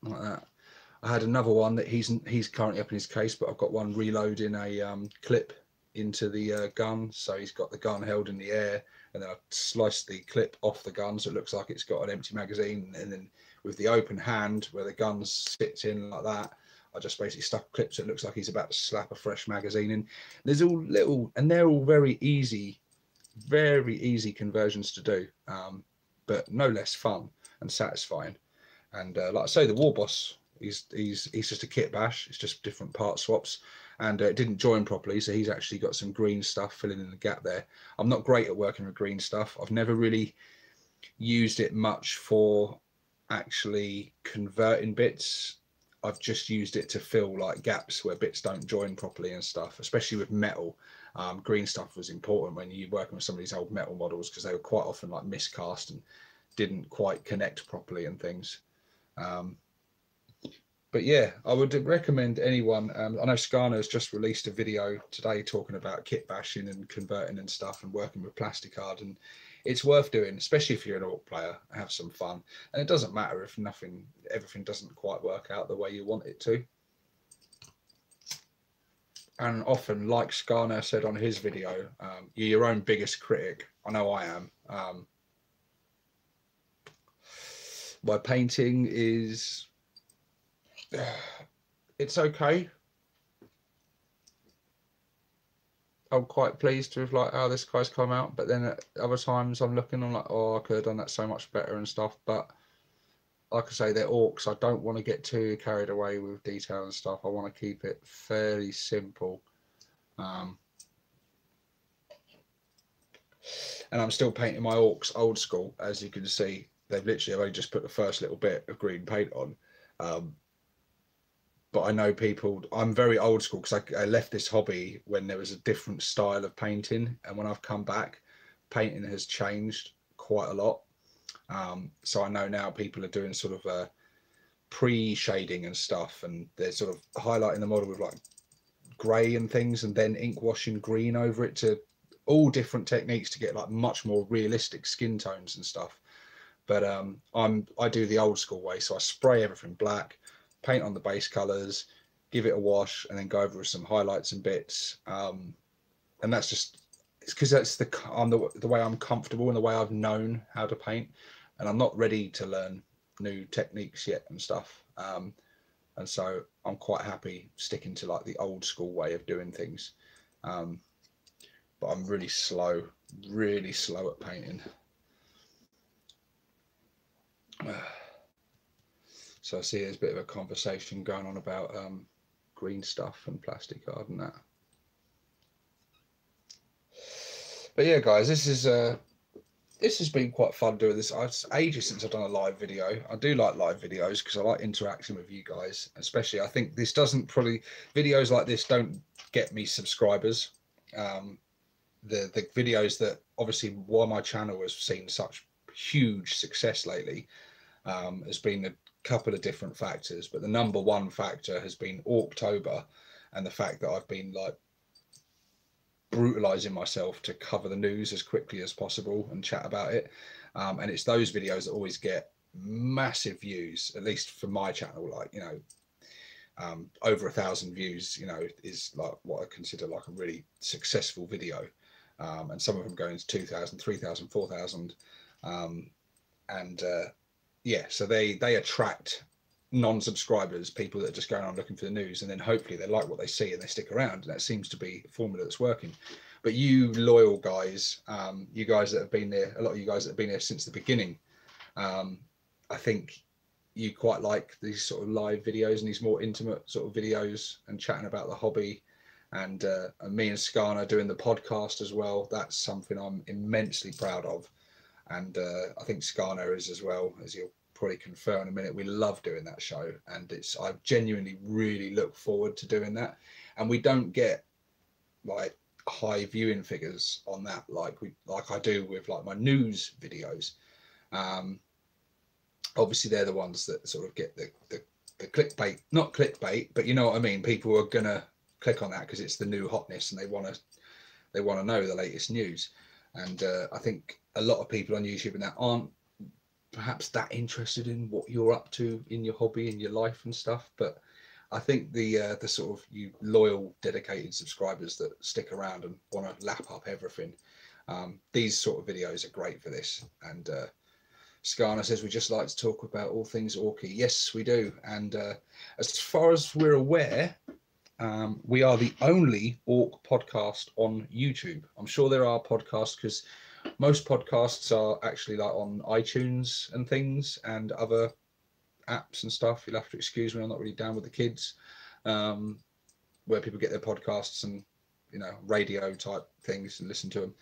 like that. I had another one that he's currently up in his case, but I've got one reloading a clip into the gun. So he's got the gun held in the air, and then I sliced the clip off the gun so it looks like it's got an empty magazine, and then with the open hand where the gun sits in like that, I just basically stuck a clip so it looks like he's about to slap a fresh magazine in. There's all little, and they're all very easy conversions to do, but no less fun and satisfying. And like I say, the War Boss, he's just a kit bash. It's just different part swaps, and it didn't join properly, so he's actually got some green stuff filling in the gap there. I'm not great at working with green stuff. I've never really used it much for actually converting bits. I've just used it to fill like gaps where bits don't join properly and stuff, especially with metal. Green stuff was important when you're working with some of these old metal models, because they were quite often like miscast and didn't quite connect properly and things. But yeah, I would recommend anyone. I know Skarner has just released a video today talking about kit bashing and converting and stuff and working with plasticard, and it's worth doing, especially if you're an orc player. Have some fun, and it doesn't matter if everything doesn't quite work out the way you want it to. And often, like Skarner said on his video, you're your own biggest critic. I know I am. My painting is, it's okay. I'm quite pleased with like how this guy's come out, but then at other times I'm like, oh, I could have done that so much better and stuff. But like I say, they're orcs. I don't want to get too carried away with detail and stuff. I want to keep it fairly simple. And I'm still painting my orcs old school, as you can see. They've literally only just put the first little bit of green paint on. But I know people, I'm very old school, because I left this hobby when there was a different style of painting. And when I've come back, painting has changed quite a lot. So I know now people are doing sort of a pre-shading and stuff, and they're sort of highlighting the model with like grey and things, and then ink washing green over it, to all different techniques to get like much more realistic skin tones and stuff. But I do the old school way, so I spray everything black, paint on the base colors, give it a wash, and then go over with some highlights and bits. And that's just, it's because that's the way I'm comfortable and the way I've known how to paint, and I'm not ready to learn new techniques yet and stuff. And so I'm quite happy sticking to like the old school way of doing things. But I'm really slow at painting. So I see there's a bit of a conversation going on about green stuff and plastic art and that. But yeah, guys, this has been quite fun doing this. It's ages since I've done a live video. I do like live videos because I like interacting with you guys, especially. I think this doesn't videos like this don't get me subscribers. The videos that obviously why my channel has seen such huge success lately has been a couple of different factors, but the number one factor has been October, and the fact that I've been like brutalizing myself to cover the news as quickly as possible and chat about it. And it's those videos that always get massive views, at least for my channel. Like, you know, over 1,000 views, you know, is like what I consider like a really successful video. And some of them go into 2,000, 3,000, 4,000. Yeah, so they attract non-subscribers, people that are just going on looking for the news, and then hopefully they like what they see and they stick around, and that seems to be a formula that's working. But you loyal guys, you guys that have been there, a lot of you guys that have been there since the beginning, I think you quite like these sort of live videos and these more intimate sort of videos and chatting about the hobby. And me and Skarner doing the podcast as well, that's something I'm immensely proud of. And I think Skarner is as well, as you'll probably confer in a minute. We love doing that show, and I genuinely really look forward to doing that. And we don't get like high viewing figures on that like I do with like my news videos. Obviously they're the ones that sort of get the clickbait, not clickbait, but you know what I mean. People are gonna click on that because it's the new hotness and they want to know the latest news. And I think a lot of people on YouTube and that aren't perhaps that interested in what you're up to in your hobby and your life and stuff. But I think the sort of you loyal, dedicated subscribers that stick around and want to lap up everything, these sort of videos are great for this. And Skarner says we just like to talk about all things Orky. Yes, we do. And as far as we're aware, we are the only Orc podcast on YouTube. I'm sure there are podcasts, because most podcasts are actually like on iTunes and things and other apps and stuff. You'll have to excuse me, I'm not really down with the kids, where people get their podcasts and, you know, radio type things and listen to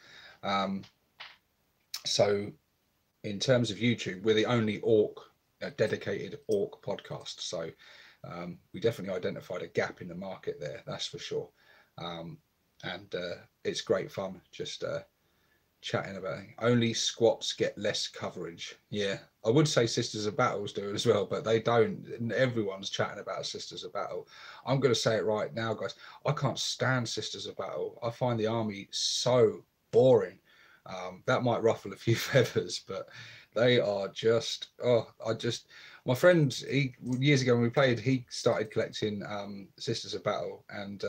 them. So in terms of YouTube, we're the only dedicated Orc podcast. So we definitely identified a gap in the market there, that's for sure. And it's great fun just chatting about it. Only squats get less coverage. Yeah, I would say Sisters of Battles do it as well, but they don't. Everyone's chatting about Sisters of Battle. I'm going to say it right now, guys. I can't stand Sisters of Battle. I find the army so boring. That might ruffle a few feathers, but they are just, my friend, years ago when we played, he started collecting Sisters of Battle, and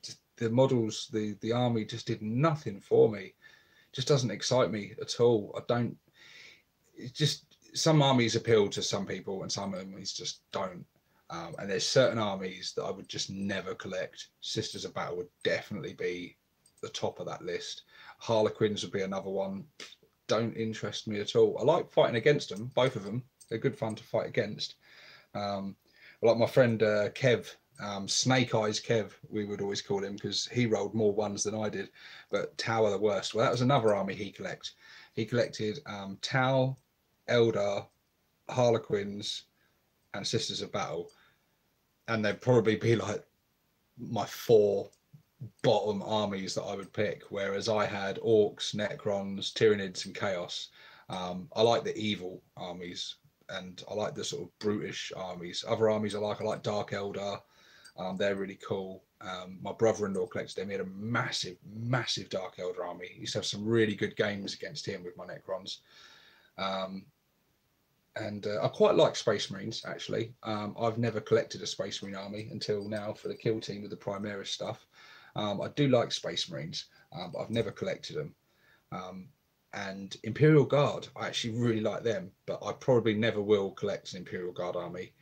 just the models, the army just did nothing for me. Just doesn't excite me at all. It's just, some armies appeal to some people and some armies just don't. And there's certain armies that I would just never collect. Sisters of Battle would definitely be the top of that list. Harlequins would be another one. Don't interest me at all. I like fighting against them, both of them. They're good fun to fight against. Like my friend Kev, Snake Eyes Kev, we would always call him, because he rolled more ones than I did. But Tau are the worst. Well, that was another army he collected. He collected Tau, Eldar, Harlequins, and Sisters of Battle. And they'd probably be like my 4 bottom armies that I would pick, whereas I had Orcs, Necrons, Tyranids, and Chaos. I like the evil armies, and I like the sort of brutish armies. Other armies I like Dark Eldar. They're really cool. My brother-in-law collected them. He had a massive Dark Eldar army. He used to have some really good games against him with my Necrons. And I quite like Space Marines, actually. I've never collected a Space Marine army until now for the kill team with the Primaris stuff. I do like Space Marines, but I've never collected them. And Imperial Guard, I actually really like them, but I probably never will collect an Imperial Guard army.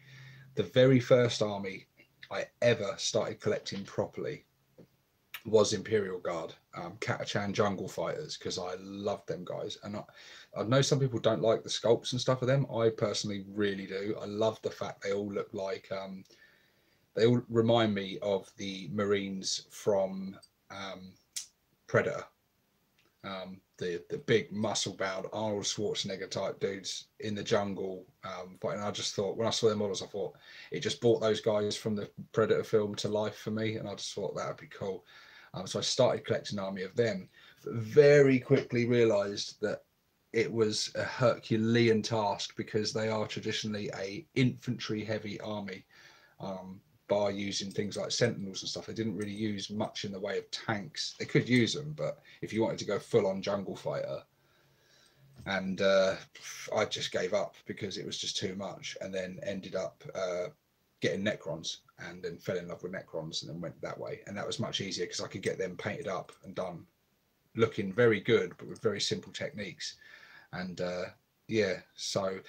The very first army I ever started collecting properly was Imperial Guard, Catachan Jungle Fighters, because I love them guys. And I know some people don't like the sculpts and stuff of them. I personally really do. I love the fact they all look like, they all remind me of the Marines from Predator. The big muscle-bound Arnold Schwarzenegger type dudes in the jungle fighting. I just thought, when I saw their models, I thought it just brought those guys from the Predator film to life for me, and I just thought that would be cool. So I started collecting an army of them. Very quickly realised that it was a Herculean task, because they are traditionally a infantry-heavy army. By using things like sentinels and stuff, they didn't really use much in the way of tanks. They could use them, but if you wanted to go full-on jungle fighter, and I just gave up because it was just too much, and then ended up getting Necrons, and then fell in love with Necrons, and then went that way. And that was much easier because I could get them painted up and done, looking very good, but with very simple techniques. And yeah, so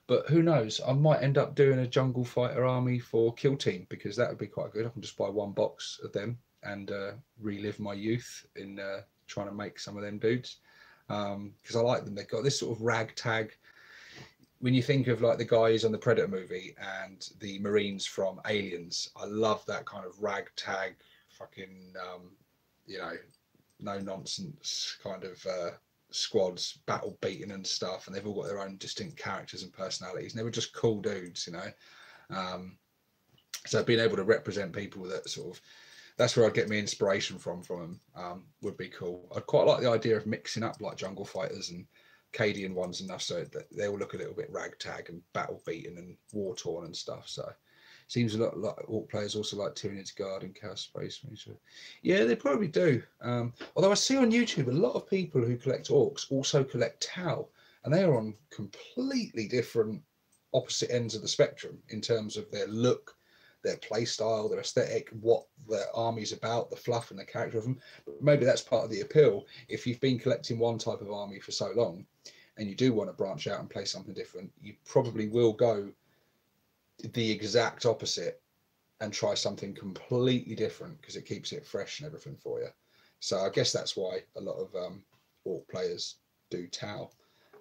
But who knows? I might end up doing a jungle fighter army for Kill Team, because that would be quite good. I can just buy one box of them and relive my youth in trying to make some of them dudes, because I like them. They've got this sort of ragtag. When you think of like the guys on the Predator movie and the Marines from Aliens, I love that kind of ragtag, fucking, you know, no nonsense kind of squads, battle beaten and stuff, and they've all got their own distinct characters and personalities, and they were just cool dudes, you know. So being able to represent people that sort of, that's where I'd get my inspiration from them, would be cool. I'd quite like the idea of mixing up like jungle fighters and Cadian ones enough so that they all look a little bit ragtag and battle beaten and war torn and stuff. So seems a lot like Orc players also like Tyranids Guard and Chaos Space Marines. Yeah, they probably do. Although I see on YouTube a lot of people who collect Orcs also collect Tau, and they are on completely different opposite ends of the spectrum in terms of their look, their play style, their aesthetic, what their army's about, the fluff and the character of them. But maybe that's part of the appeal. If you've been collecting one type of army for so long and you do want to branch out and play something different, you probably will go the exact opposite and try something completely different, because it keeps it fresh and everything for you. So I guess that's why a lot of Orc players do Tau.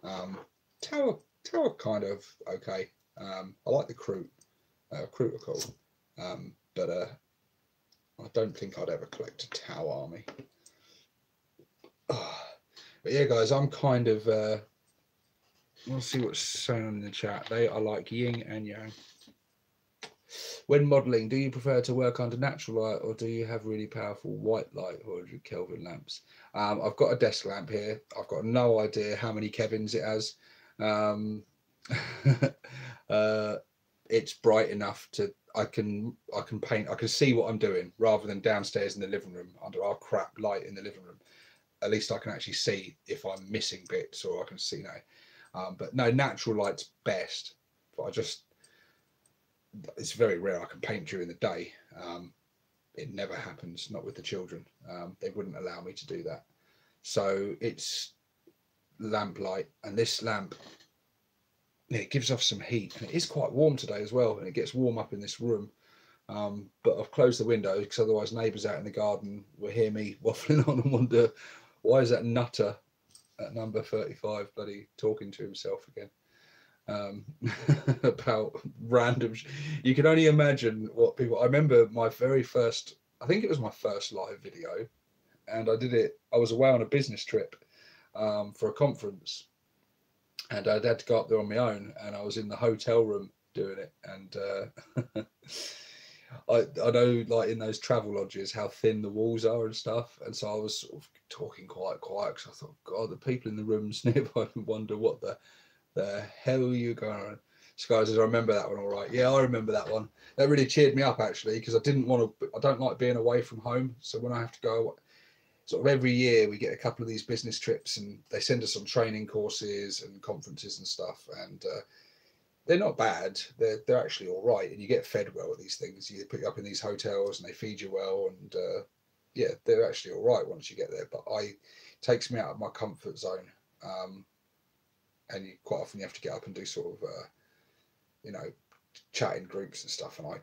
Tau are kind of okay. I like the Kroot. Kroot are cool. But I don't think I'd ever collect a Tau army. But yeah, guys, I'm kind of we'll see what's saying on in the chat. They are like yin and yang. When modelling, do you prefer to work under natural light, or do you have really powerful white light 100 Kelvin lamps? I've got a desk lamp here. I've got no idea how many Kevins it has. It's bright enough to I can paint. I can see what I'm doing, rather than downstairs in the living room under our crap light in the living room. At least I can actually see if I'm missing bits, or I can see now. But no, natural light's best. But it's very rare I can paint during the day. It never happens, not with the children. They wouldn't allow me to do that. So it's lamp light, and this lamp, it gives off some heat, and it is quite warm today as well, and it gets warm up in this room. But I've closed the window, because otherwise neighbours out in the garden will hear me waffling on and wonder, why is that nutter at number 35 bloody talking to himself again? About random you can only imagine what people. I remember my very first, I think it was my first live video, and I was away on a business trip for a conference, and I'd had to go up there on my own, and I was in the hotel room doing it, and I know, like in those travel lodges, how thin the walls are and stuff, and so I was sort of talking quite quiet, because I thought, God, the people in the rooms nearby would wonder what the hell are you going on? Sky says, I remember that one all right. Yeah, I remember that one. That really cheered me up, actually, because I don't like being away from home. So when I have to go, sort of every year we get a couple of these business trips, and they send us on training courses and conferences and stuff, and they're not bad. They're actually all right, and you get fed well at these things. You put you up in these hotels, and they feed you well, and yeah, they're actually all right once you get there. But it takes me out of my comfort zone. And quite often you have to get up and do sort of, you know, chatting groups and stuff, and I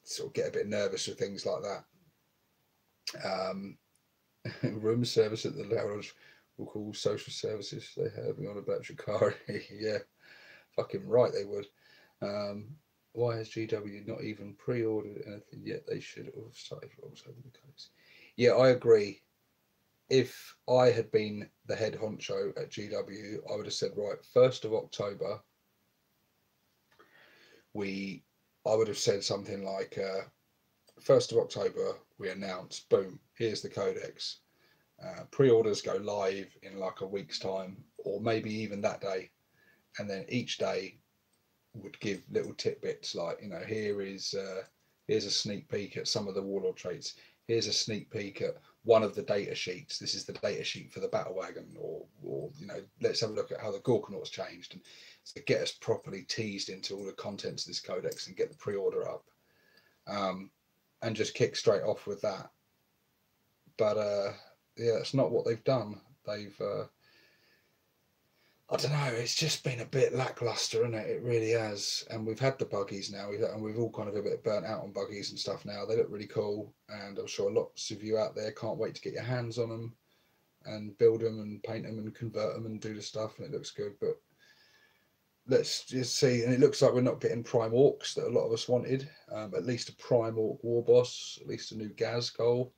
sort of get a bit nervous with things like that. Room service at the lounge will call social services. They have me on a battery car. Yeah, fucking right they would. Why has GW not even pre-ordered anything yet? They should have started over the codes. Yeah, I agree. If I had been the head honcho at GW, I would have said, right, 1st of October, I would have said something like, 1st of October, we announce, boom, here's the Codex. Pre-orders go live in like a week's time, or maybe even that day. And then each day would give little tidbits like, you know, here's a sneak peek at some of the warlord traits. Here's a sneak peek at one of the data sheets. This is the data sheet for the battle wagon, or you know, let's have a look at how the Gorkanaut's changed, and to get us properly teased into all the contents of this codex and get the pre-order up, and just kick straight off with that. But yeah, it's not what they've done. I don't know. It's just been a bit lackluster, isn't it? It really has. And we've had the buggies now, and we've all kind of a bit burnt out on buggies and stuff now. They look really cool, and I'm sure lots of you out there can't wait to get your hands on them and build them and paint them and convert them and do the stuff. And it looks good, but let's just see. And it looks like we're not getting prime orcs that a lot of us wanted. At least a prime orc war boss, at least a new Gas goal.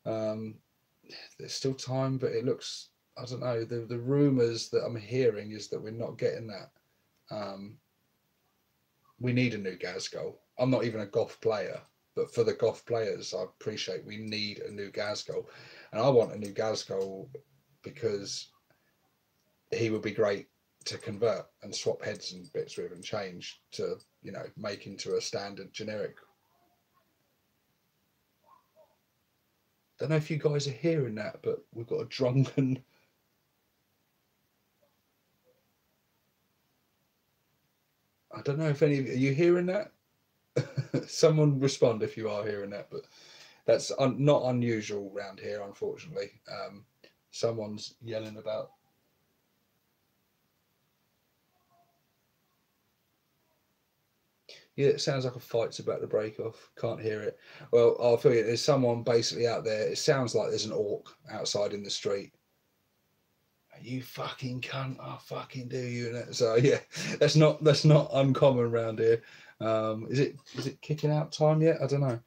There's still time, but it looks, I don't know, the rumours that I'm hearing is that we're not getting that. We need a new Gas goal. I'm not even a Goth player, but for the Goth players, I appreciate we need a new Gas goal. And I want a new Gas goal because he would be great to convert and swap heads and bits with and change to, you know, make into a standard generic. Don't know if you guys are hearing that, but we've got a drunken... I don't know if any of you, are you hearing that? Someone respond if you are hearing that, but that's not unusual around here, unfortunately. Someone's yelling about... Yeah, it sounds like a fight's about to break off. Can't hear it. Well, I'll tell you, there's someone basically out there. It sounds like there's an orc outside in the street. You fucking cunt! I'll fucking do you. So yeah, that's not uncommon around here. Is it kicking out time yet? I don't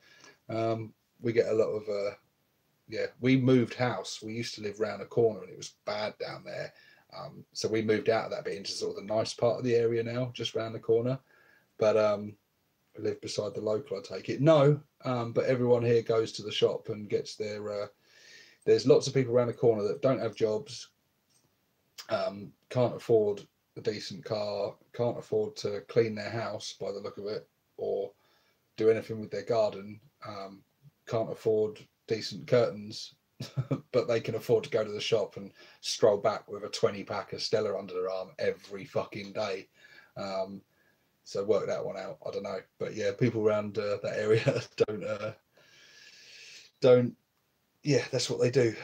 know. We get a lot of yeah. We moved house. We used to live round a corner, and it was bad down there. So we moved out of that bit into sort of the nice part of the area now, just round the corner. But we live beside the local, I take it. No, but everyone here goes to the shop and gets their... there's lots of people around the corner that don't have jobs, can't afford a decent car, can't afford to clean their house by the look of it, or do anything with their garden, can't afford decent curtains, but they can afford to go to the shop and stroll back with a 20-pack of Stella under their arm every fucking day. So work that one out. I don't know, but yeah, people around that area don't. Yeah, that's what they do.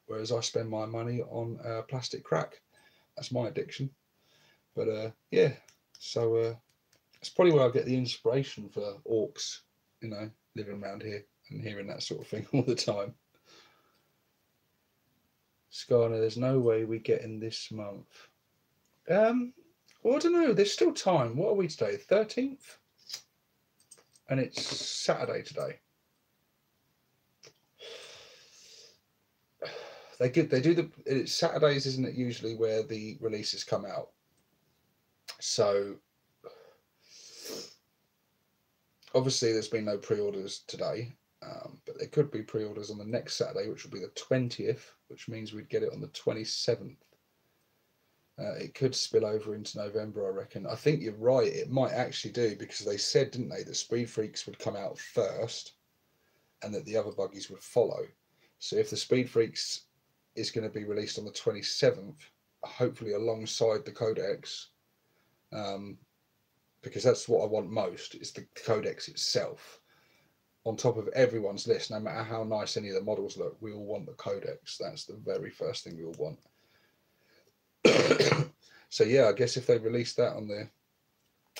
Whereas I spend my money on plastic crack. That's my addiction. But yeah, so it's probably where I get the inspiration for orcs. You know, living around here and hearing that sort of thing all the time. Skarner, there's no way we get in this month. Well, I don't know. There's still time. What are we today? 13th? And it's Saturday today. They do it's Saturdays, isn't it, usually where the releases come out? So obviously there's been no pre-orders today, but there could be pre-orders on the next Saturday, which will be the 20th, which means we'd get it on the 27th. It could spill over into November, I reckon. I think you're right. It might actually do, because they said, didn't they, that Speed Freaks would come out first and that the other buggies would follow. So if the Speed Freaks is going to be released on the 27th, hopefully alongside the Codex, because that's what I want most, is the Codex itself. On top of everyone's list, no matter how nice any of the models look, we all want the Codex. That's the very first thing we all want. So yeah, I guess if they release that on the...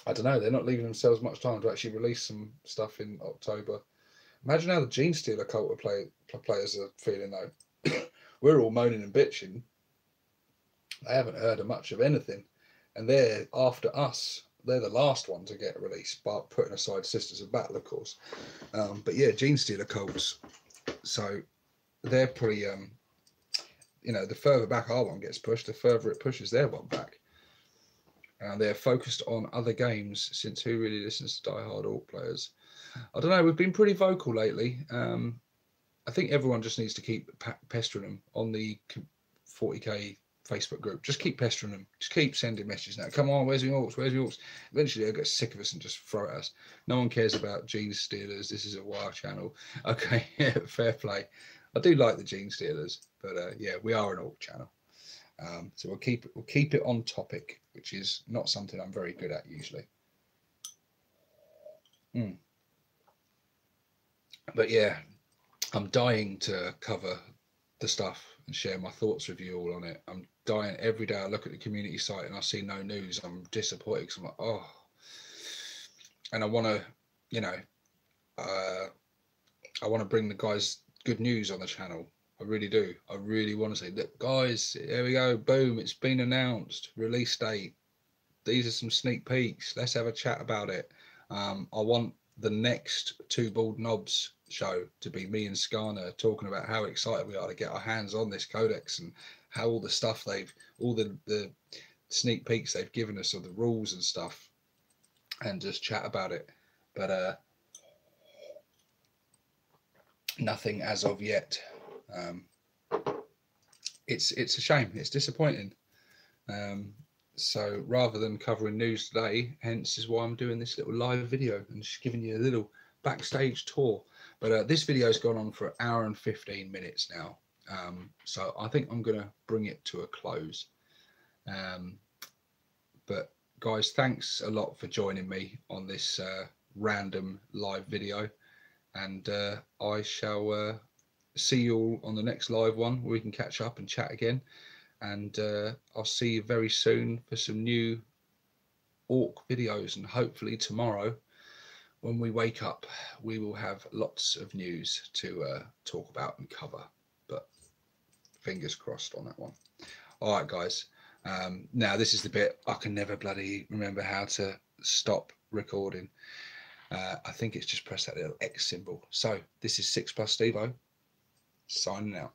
I don't know, they're not leaving themselves much time to actually release some stuff in October. Imagine how the Gene Stealer cult players are feeling though. We're all moaning and bitching. They haven't heard of much of anything, and they're after us. They're the last one to get released, but putting aside Sisters of Battle, of course. But yeah, Gene Stealer cults. So they're pretty... you know, the further back our one gets pushed, the further it pushes their one back. And they're focused on other games, since who really listens to die-hard orc players? I don't know, we've been pretty vocal lately. I think everyone just needs to keep pestering them on the 40k Facebook group. Just keep pestering them. Just keep sending messages now. Come on, where's the orcs? Where's the orcs? Eventually they'll get sick of us and just throw at us. No one cares about Gene Stealers. This is a WoW channel. Okay, yeah, fair play. I do like the Gene Stealers, but yeah, we are an orc channel. So we'll keep it on topic, which is not something I'm very good at usually. But yeah, I'm dying to cover the stuff and share my thoughts with you all on it. dying every day. I look at the community site and I see no news. I'm disappointed because I'm like, oh, and I want to, you know, I want to bring the guys good news on the channel. I really do. I really want to say, look, guys, here we go. Boom, it's been announced. Release date. These are some sneak peeks. Let's have a chat about it. I want the next Two Bald Knobs show to be me and Skarner talking about how excited we are to get our hands on this codex and how all the stuff all the sneak peeks they've given us of the rules and stuff, and just chat about it. But nothing as of yet. It's a shame. It's disappointing. So rather than covering news today, hence is why I'm doing this little live video and just giving you a little backstage tour. But this video has gone on for 1 hour and 15 minutes now. So I think I'm going to bring it to a close. But guys, thanks a lot for joining me on this random live video. And I shall see you all on the next live one where we can catch up and chat again. And I'll see you very soon for some new Orc videos, and hopefully tomorrow when we wake up we will have lots of news to talk about and cover, but fingers crossed on that one. All right guys, now this is the bit I can never bloody remember how to stop recording. I think it's just press that little X symbol. So this is 6 Plus Stevo signing out.